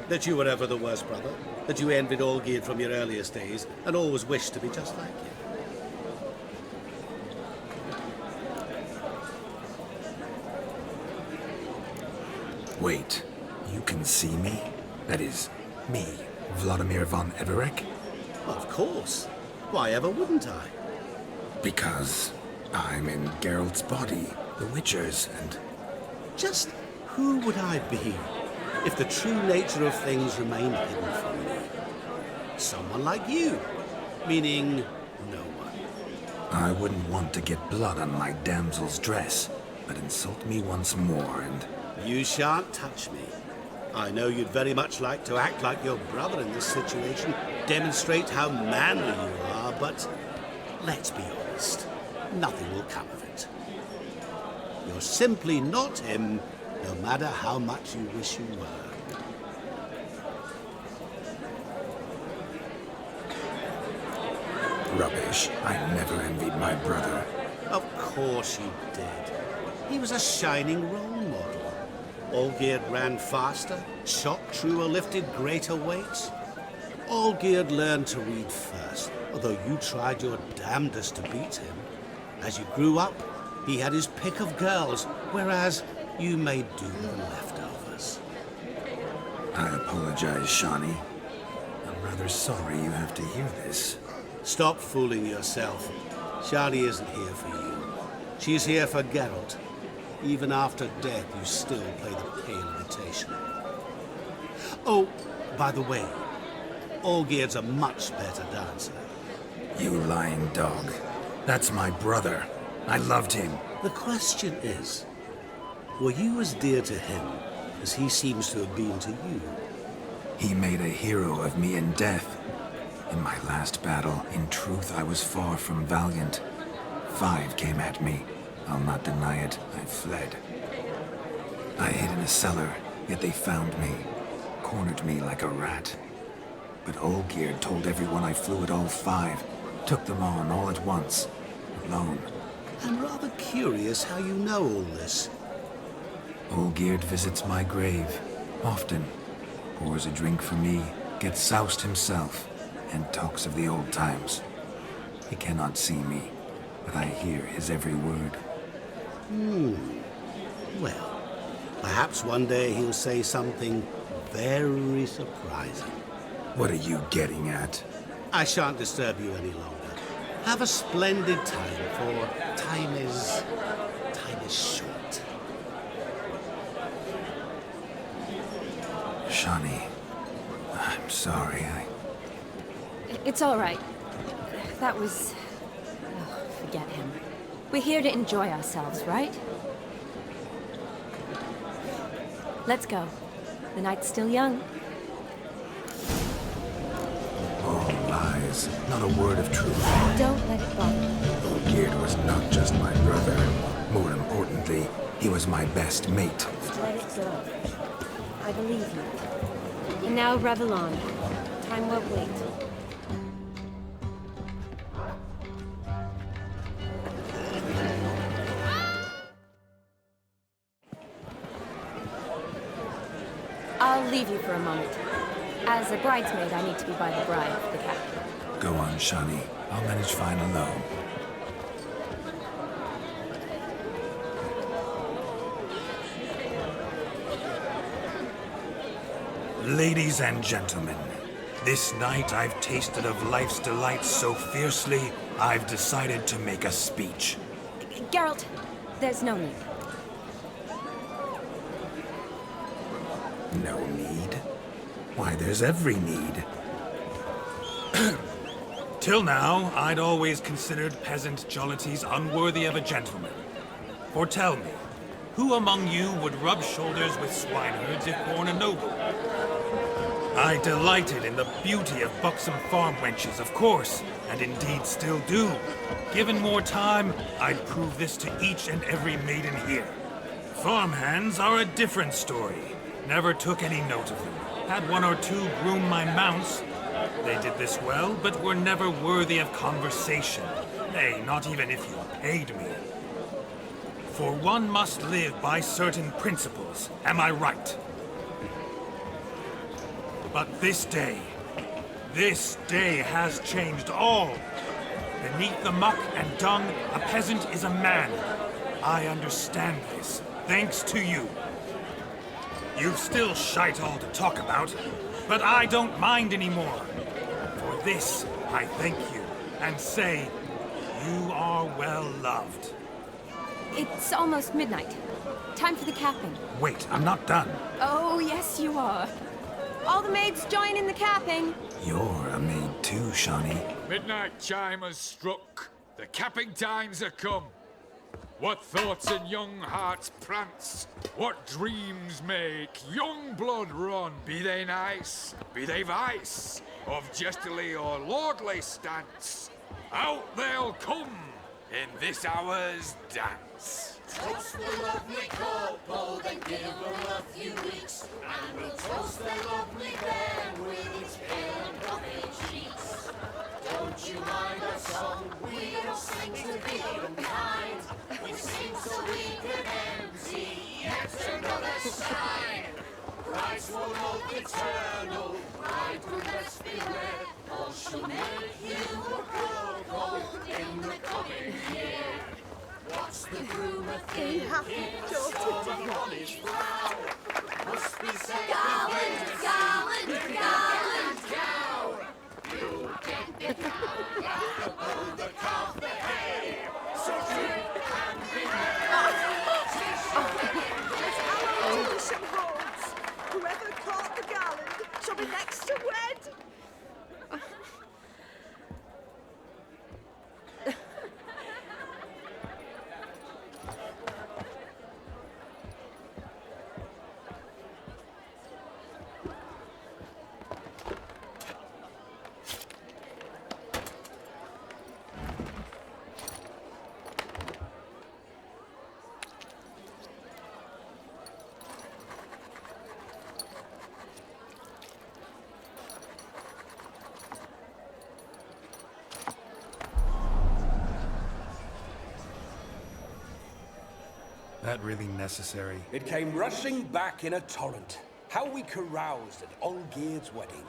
That you were ever the worst brother, that you envied Olgierd from your earliest days, and always wished to be just like him. Wait, you can see me? That is, me, Vladimir von Everec? Of course. Why ever wouldn't I? Because I'm in Geralt's body, the Witcher's, and... Just who would I be if the true nature of things remained hidden from me? Someone like you, meaning no one. I wouldn't want to get blood on my damsel's dress, but insult me once more and... You shan't touch me. I know you'd very much like to act like your brother in this situation, demonstrate how manly you are, but let's be honest, nothing will come of it. You're simply not him, no matter how much you wish you were. Rubbish. I never envied my brother. Of course you did. He was a shining role model. Olgierd ran faster, shot truer, lifted greater weights. Olgierd learned to read first, although you tried your damnedest to beat him. As you grew up, he had his pick of girls, whereas you made do with leftovers. I apologize, Shani. I'm rather sorry you have to hear this. Stop fooling yourself. Shani isn't here for you. She's here for Geralt. Even after death, you still play the pale imitation. Oh, by the way, Olgierd's a much better dancer. You lying dog. That's my brother. I loved him. The question is, were you as dear to him as he seems to have been to you? He made a hero of me in death. In my last battle, in truth, I was far from valiant. 5 came at me. I'll not deny it, I fled. I hid in a cellar, yet they found me. Cornered me like a rat. But Olgierd told everyone I flew at all 5. Took them on all at once. Alone. I'm rather curious how you know all this. Olgierd visits my grave. Often. Pours a drink for me. Gets soused himself. And talks of the old times. He cannot see me, but I hear his every word. Well, perhaps one day he'll say something very surprising. What are you getting at? I shan't disturb you any longer. Have a splendid time, for time is short. Shani, I'm sorry, It's all right. That was... Oh, forget him. We're here to enjoy ourselves, right? Let's go. The night's still young. All lies. Not a word of truth. Don't let it bother you. Olgierd was not just my brother. More importantly, he was my best mate. Just let it go. I believe you. And now, revel on. Time won't wait. I'll leave you for a moment. As a bridesmaid, I need to be by the bride of the captain. Go on, Shani. I'll manage fine alone. Ladies and gentlemen, this night I've tasted of life's delights so fiercely, I've decided to make a speech. Geralt, there's no need. No need? Why, there's every need. Till now, I'd always considered peasant jollities unworthy of a gentleman. For tell me, who among you would rub shoulders with swineherds if born a noble? I delighted in the beauty of buxom farm wenches, of course, and indeed still do. Given more time, I'd prove this to each and every maiden here. Farmhands are a different story. Never took any note of them. Had 1 or 2 groom my mounts. They did this well, but were never worthy of conversation. Nay, not even if you paid me. For one must live by certain principles, am I right? But this day has changed all. Beneath the muck and dung, a peasant is a man. I understand this, thanks to you. You've still shite all to talk about, but I don't mind anymore. For this, I thank you, and say, you are well loved. It's almost midnight. Time for the capping. Wait, I'm not done. Oh, yes, you are. All the maids join in the capping. You're a maid too, Shani. Midnight chime has struck. The capping times are come. What thoughts in young hearts prance? What dreams make young blood run? Be they nice, be they vice, of jestily or lordly stance? Out they'll come in this hour's dance. Toast the lovely couple, then give them a few weeks, and we'll toast the lovely band with its pale and coffee cheeks. Don't you mind our song? We don't sing to be unkind. We sing so we can empty yet another side. Bride's one hope eternal, bride will best beware, or she'll make you a couple in the coming year. What's the groom a thinking? On his brow must be said. Garland, garland, garland, cow. You'll get the cow at the bull, the calf, the hay. So drink and be merry. Whoever caught the garland shall be next to wed. That really necessary? It came rushing back in a torrent. How we caroused at Olgierd's wedding.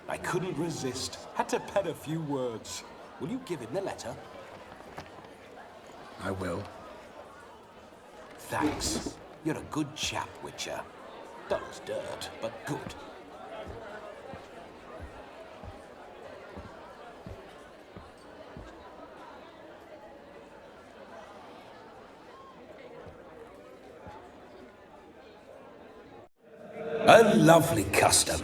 I couldn't resist. Had to pen a few words. Will you give him the letter? I will. Thanks. You're a good chap, Witcher. Dull's dirt, but good. A lovely custom.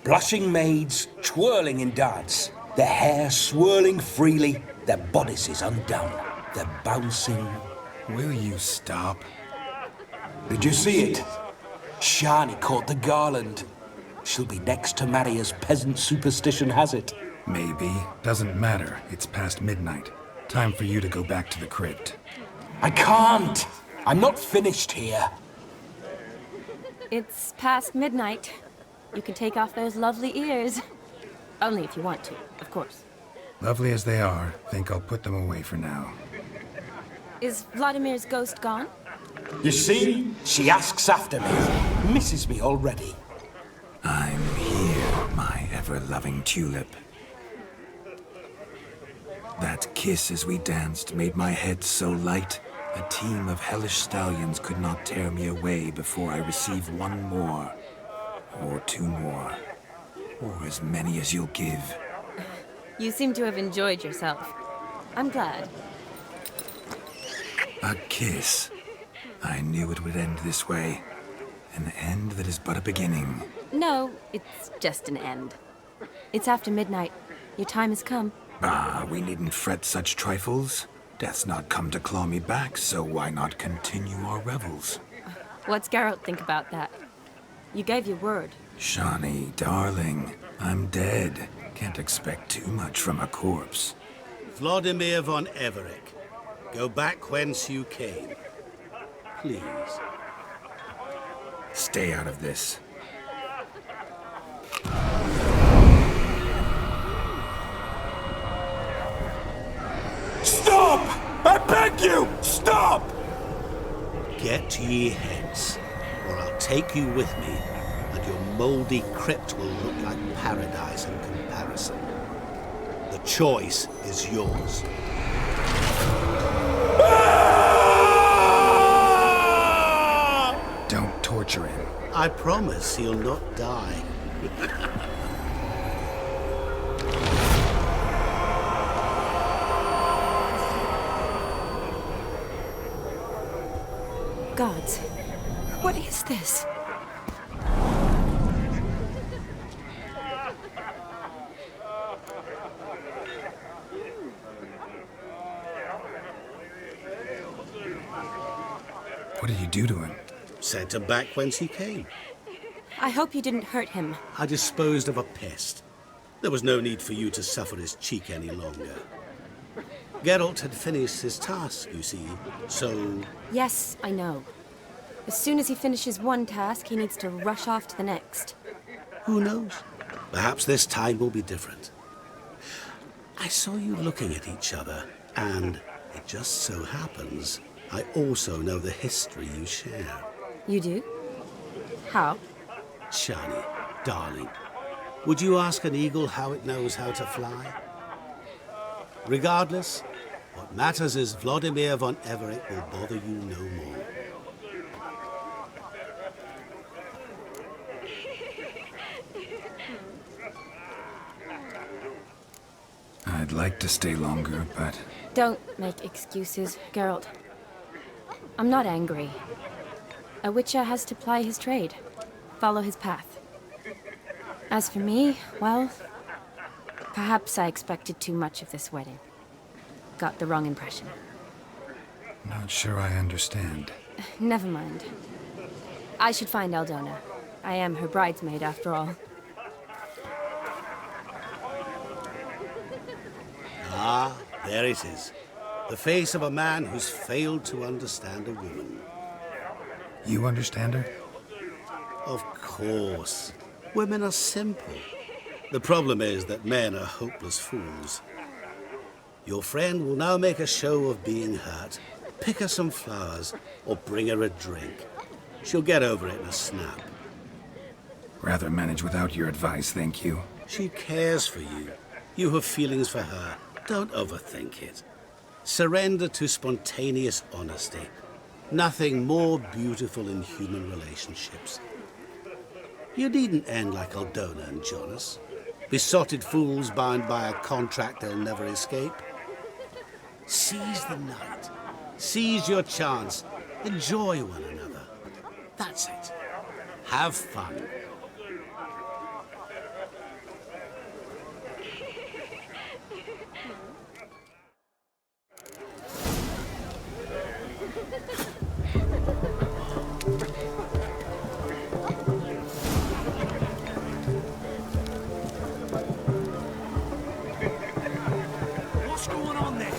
Blushing maids twirling in dance, their hair swirling freely, their bodices undone, their bouncing. Will you stop? Did you see it? Shani caught the garland. She'll be next to marry as peasant superstition has it. Maybe. Doesn't matter. It's past midnight. Time for you to go back to the crypt. I can't. I'm not finished here. It's past midnight. You can take off those lovely ears. Only if you want to, of course. Lovely as they are, think I'll put them away for now. Is Vladimir's ghost gone? You see? She asks after me. Misses me already. I'm here, my ever-loving tulip. That kiss as we danced made my head so light, a team of hellish stallions could not tear me away before I receive one more. Or two more. Or as many as you'll give. You seem to have enjoyed yourself. I'm glad. A kiss. I knew it would end this way. An end that is but a beginning. No, it's just an end. It's after midnight. Your time has come. Ah, we needn't fret such trifles. Death's not come to claw me back, so why not continue our revels? What's Geralt think about that? You gave your word. Shani, darling, I'm dead. Can't expect too much from a corpse. Vladimir von Everec, go back whence you came. Please. Stay out of this. Stop! I beg you! Stop! Get ye hence, or I'll take you with me, and your mouldy crypt will look like paradise in comparison. The choice is yours. Don't torture him. I promise he'll not die. Gods, what is this? What did you do to him? Sent him back whence he came. I hope you didn't hurt him. I disposed of a pest. There was no need for you to suffer his cheek any longer. Geralt had finished his task, you see, so... Yes, I know. As soon as he finishes one task, he needs to rush off to the next. Who knows? Perhaps this time will be different. I saw you looking at each other, and it just so happens I also know the history you share. You do? How? Shani, darling, would you ask an eagle how it knows how to fly? Regardless, what matters is Vladimir von Everett will bother you no more. I'd like to stay longer, but... Don't make excuses, Geralt. I'm not angry. A witcher has to ply his trade, follow his path. As for me, well, perhaps I expected too much of this wedding. Got the wrong impression. Not sure I understand. Never mind. I should find Aldona. I am her bridesmaid, after all. Ah, there it is. The face of a man who's failed to understand a woman. You understand her? Of course. Women are simple. The problem is that men are hopeless fools. Your friend will now make a show of being hurt, pick her some flowers, or bring her a drink. She'll get over it in a snap. Rather manage without your advice, thank you. She cares for you. You have feelings for her. Don't overthink it. Surrender to spontaneous honesty. Nothing more beautiful in human relationships. You needn't end like Aldona and Jonas. Besotted fools bound by a contract they'll never escape. Seize the night. Seize your chance. Enjoy one another. That's it. Have fun. What's going on there?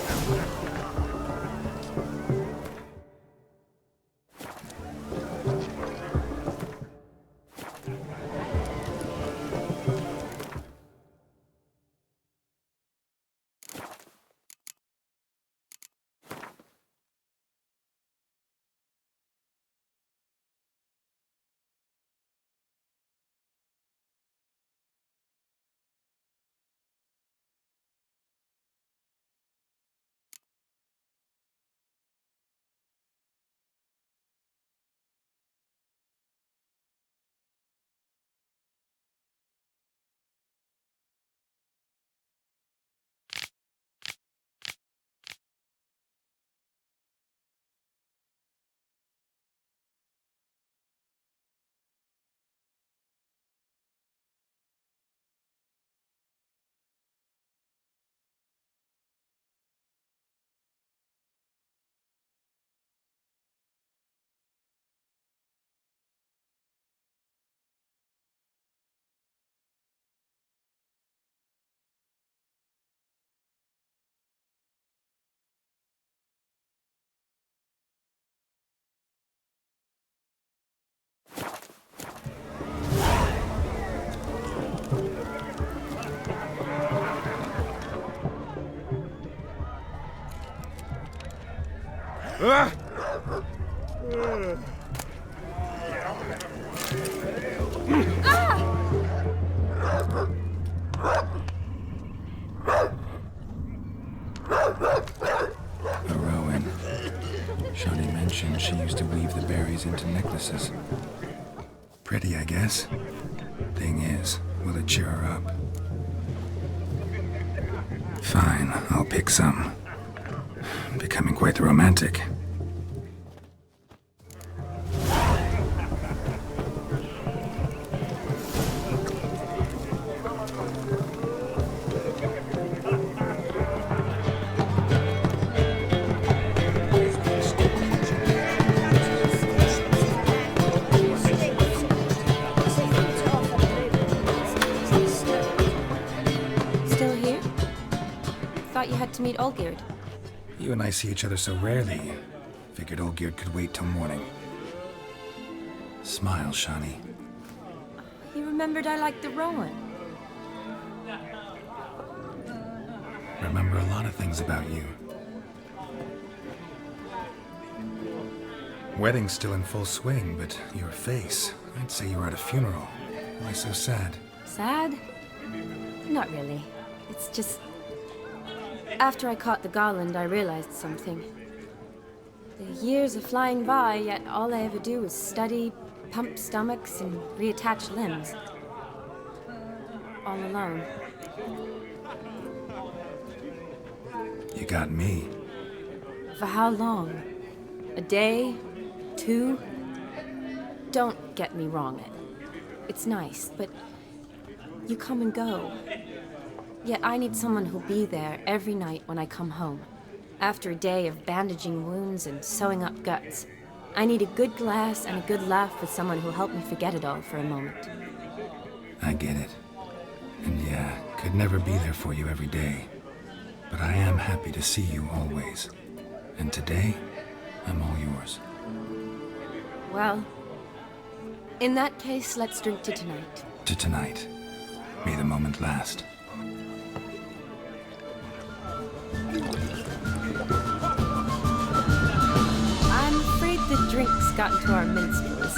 A Rowan. Shani mentioned she used to weave the berries into necklaces. Pretty, I guess. Thing is, will it cheer her up? Fine, I'll pick some. Becoming quite the romantic. Still here? Thought you had to meet Olgierd. You and I see each other so rarely. Figured Olgierd could wait till morning. Smile, Shani. You remembered I liked the Rowan. Remember a lot of things about you. Wedding's still in full swing, but your face, I'd say you were at a funeral. Why so sad? Sad? Not really. It's just... After I caught the garland, I realized something. The years are flying by, yet all I ever do is study, pump stomachs, and reattach limbs. All alone. You got me. For how long? A day? 2? Don't get me wrong. It's nice, but you come and go. Yet I need someone who'll be there every night when I come home. After a day of bandaging wounds and sewing up guts, I need a good glass and a good laugh with someone who'll help me forget it all for a moment. I get it. And yeah, could never be there for you every day. But I am happy to see you always. And today, I'm all yours. Well, in that case, let's drink to tonight. To tonight. May the moment last. I'm afraid the drinks got into our minstrels.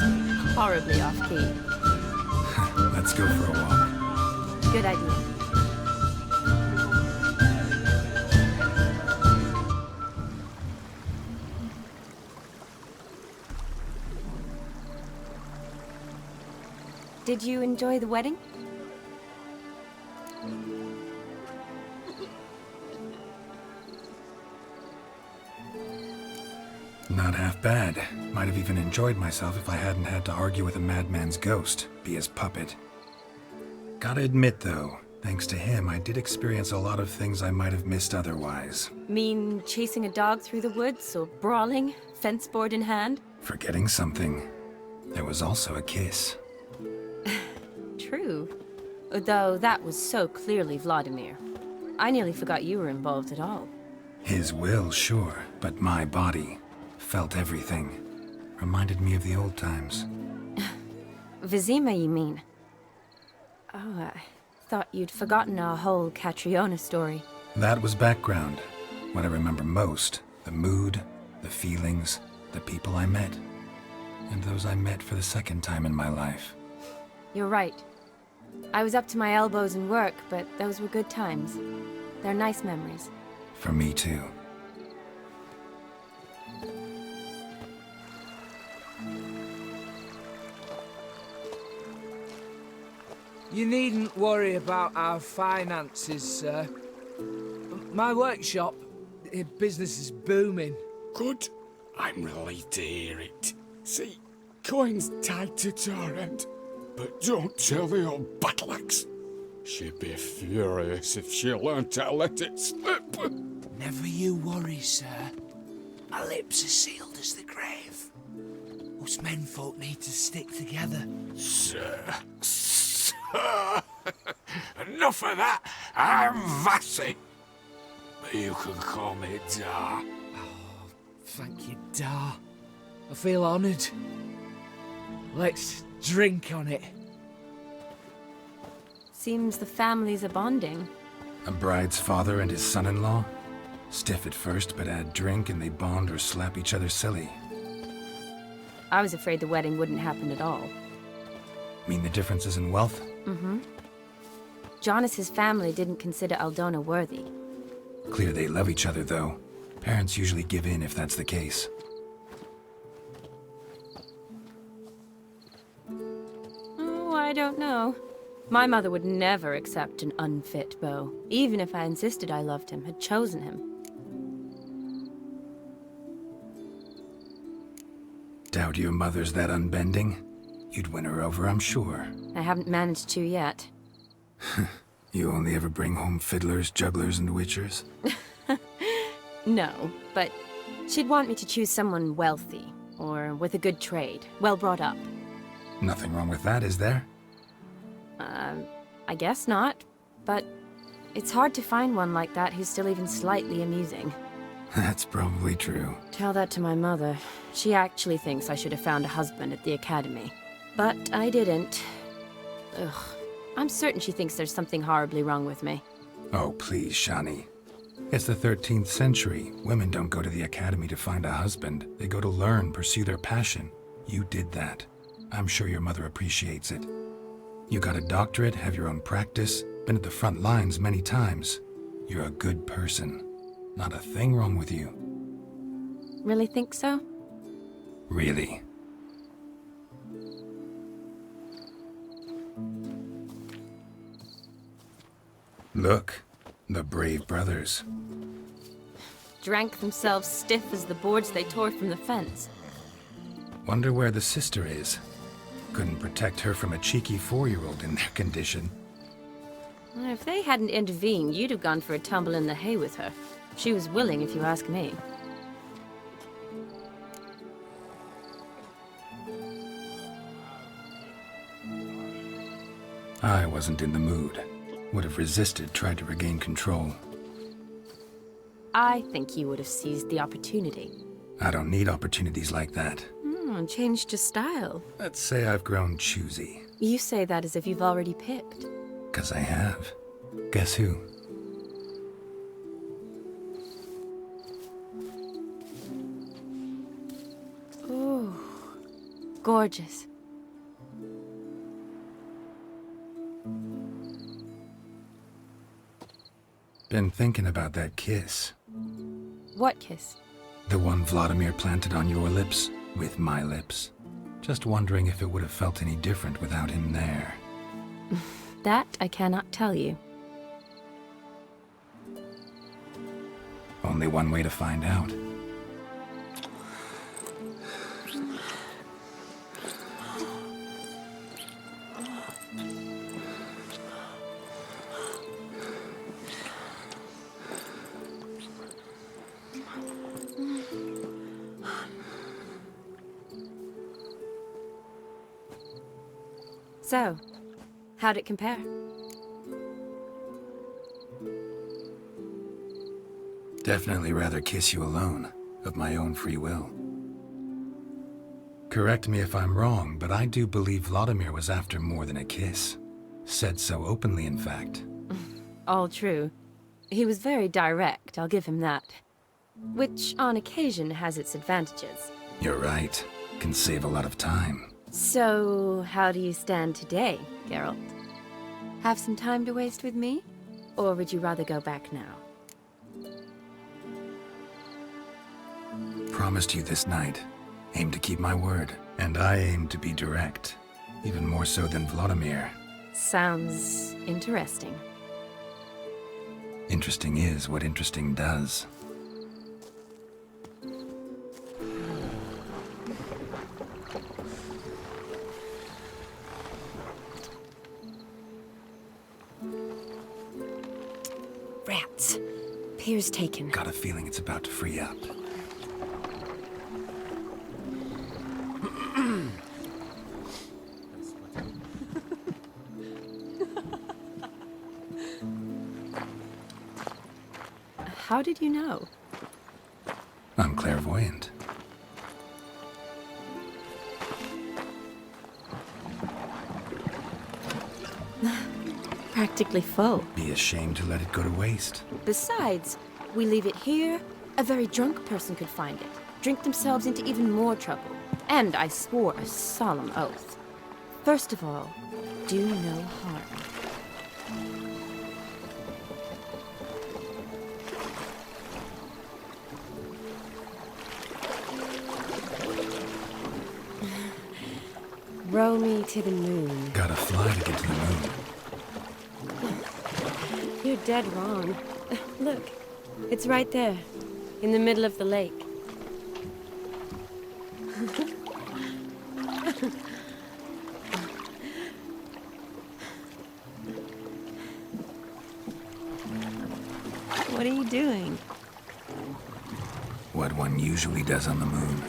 Horribly off-key. Let's go for a walk. Good idea. Did you enjoy the wedding? Not half bad. Might have even enjoyed myself if I hadn't had to argue with a madman's ghost, be his puppet. Gotta admit, though, thanks to him, I did experience a lot of things I might have missed otherwise. Mean chasing a dog through the woods, or brawling, fence board in hand? Forgetting something. There was also a kiss. True. Though that was so clearly Vladimir. I nearly forgot you were involved at all. His will, sure, but my body felt everything. Reminded me of the old times. Vizima, you mean? Oh, I thought you'd forgotten our whole Catriona story. That was background. What I remember most, the mood, the feelings, the people I met. And those I met for the second time in my life. You're right. I was up to my elbows in work, but those were good times. They're nice memories. For me, too. You needn't worry about our finances, sir. My workshop, business is booming. Good. I'm relieved to hear it. See, coin's tied to Torrent, but don't tell the old battle axe. She'd be furious if she learned to let it slip. Never you worry, sir. My lips are sealed as the grave. Us menfolk need to stick together. Sir. Enough of that. I'm Vassy. But you can call me Dar. Oh, thank you, Dar. I feel honoured. Let's drink on it. Seems the families are bonding. A bride's father and his son-in-law? Stiff at first, but add drink and they bond or slap each other silly. I was afraid the wedding wouldn't happen at all. Mean the differences in wealth? Mm-hmm. Jonas's family didn't consider Aldona worthy. Clear they love each other, though. Parents usually give in if that's the case. Oh, I don't know. My mother would never accept an unfit beau, even if I insisted I loved him, had chosen him. Doubt your mother's that unbending? You'd win her over, I'm sure. I haven't managed to yet. You only ever bring home fiddlers, jugglers, and witchers? No, but she'd want me to choose someone wealthy, or with a good trade, well brought up. Nothing wrong with that, is there? I guess not, but it's hard to find one like that who's still even slightly amusing. That's probably true. Tell that to my mother. She actually thinks I should have found a husband at the academy. But I didn't. Ugh. I'm certain she thinks there's something horribly wrong with me. Oh, please, Shani. It's the 13th century. Women don't go to the academy to find a husband. They go to learn, pursue their passion. You did that. I'm sure your mother appreciates it. You got a doctorate, have your own practice, been at the front lines many times. You're a good person. Not a thing wrong with you. Really think so? Really. Look, the brave brothers. Drank themselves stiff as the boards they tore from the fence. Wonder where the sister is. Couldn't protect her from a cheeky 4-year-old in their condition. If they hadn't intervened, you'd have gone for a tumble in the hay with her. She was willing, if you ask me. I wasn't in the mood. Would have resisted, tried to regain control. I think you would have seized the opportunity. I don't need opportunities like that. Changed your style. Let's say I've grown choosy. You say that as if you've already picked. 'Cause I have. Guess who? Ooh, gorgeous. Been thinking about that kiss. What kiss? The one Vladimir planted on your lips, with my lips. Just wondering if it would have felt any different without him there. That I cannot tell you. Only one way to find out. So, how'd it compare? Definitely rather kiss you alone, of my own free will. Correct me if I'm wrong, but I do believe Vladimir was after more than a kiss. Said so openly, in fact. All true. He was very direct, I'll give him that. Which, on occasion, has its advantages. You're right. Can save a lot of time. So, how do you stand today, Geralt? Have some time to waste with me? Or would you rather go back now? Promised you this night. Aim to keep my word. And I aim to be direct. Even more so than Vladimir. Sounds interesting. Interesting is what interesting does. Rats. Pier's taken. Got a feeling it's about to free up. How did you know? I'm clairvoyant. Practically full. Be ashamed to let it go to waste. Besides, we leave it here, a very drunk person could find it, drink themselves into even more trouble. And I swore a solemn oath. First of all, do no harm. Row me to the moon. Gotta fly to get to the moon. You're dead wrong. Look, it's right there, in the middle of the lake. What are you doing? What one usually does on the moon.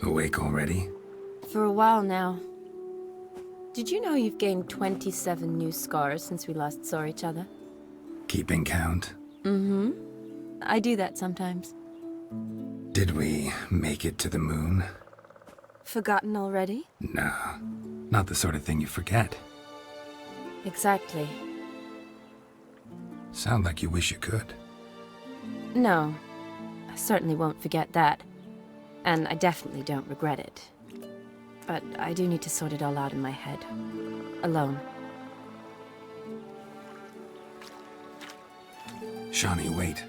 Awake already? For a while now. Did you know you've gained 27 new scars since we last saw each other? Keeping count? Mm-hmm. I do that sometimes. Did we make it to the moon? Forgotten already? No, not the sort of thing you forget. Exactly. Sound like you wish you could. No. I certainly won't forget that. And I definitely don't regret it. But I do need to sort it all out in my head. Alone. Shawnee, wait.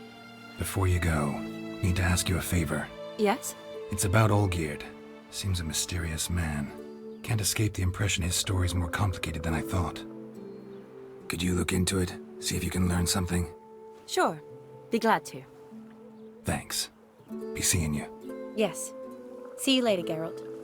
Before you go, need to ask you a favor. Yes? It's about Olgierd. Seems a mysterious man. Can't escape the impression his story's more complicated than I thought. Could you look into it? See if you can learn something? Sure. Be glad to. Thanks. Be seeing you. Yes. See you later, Geralt.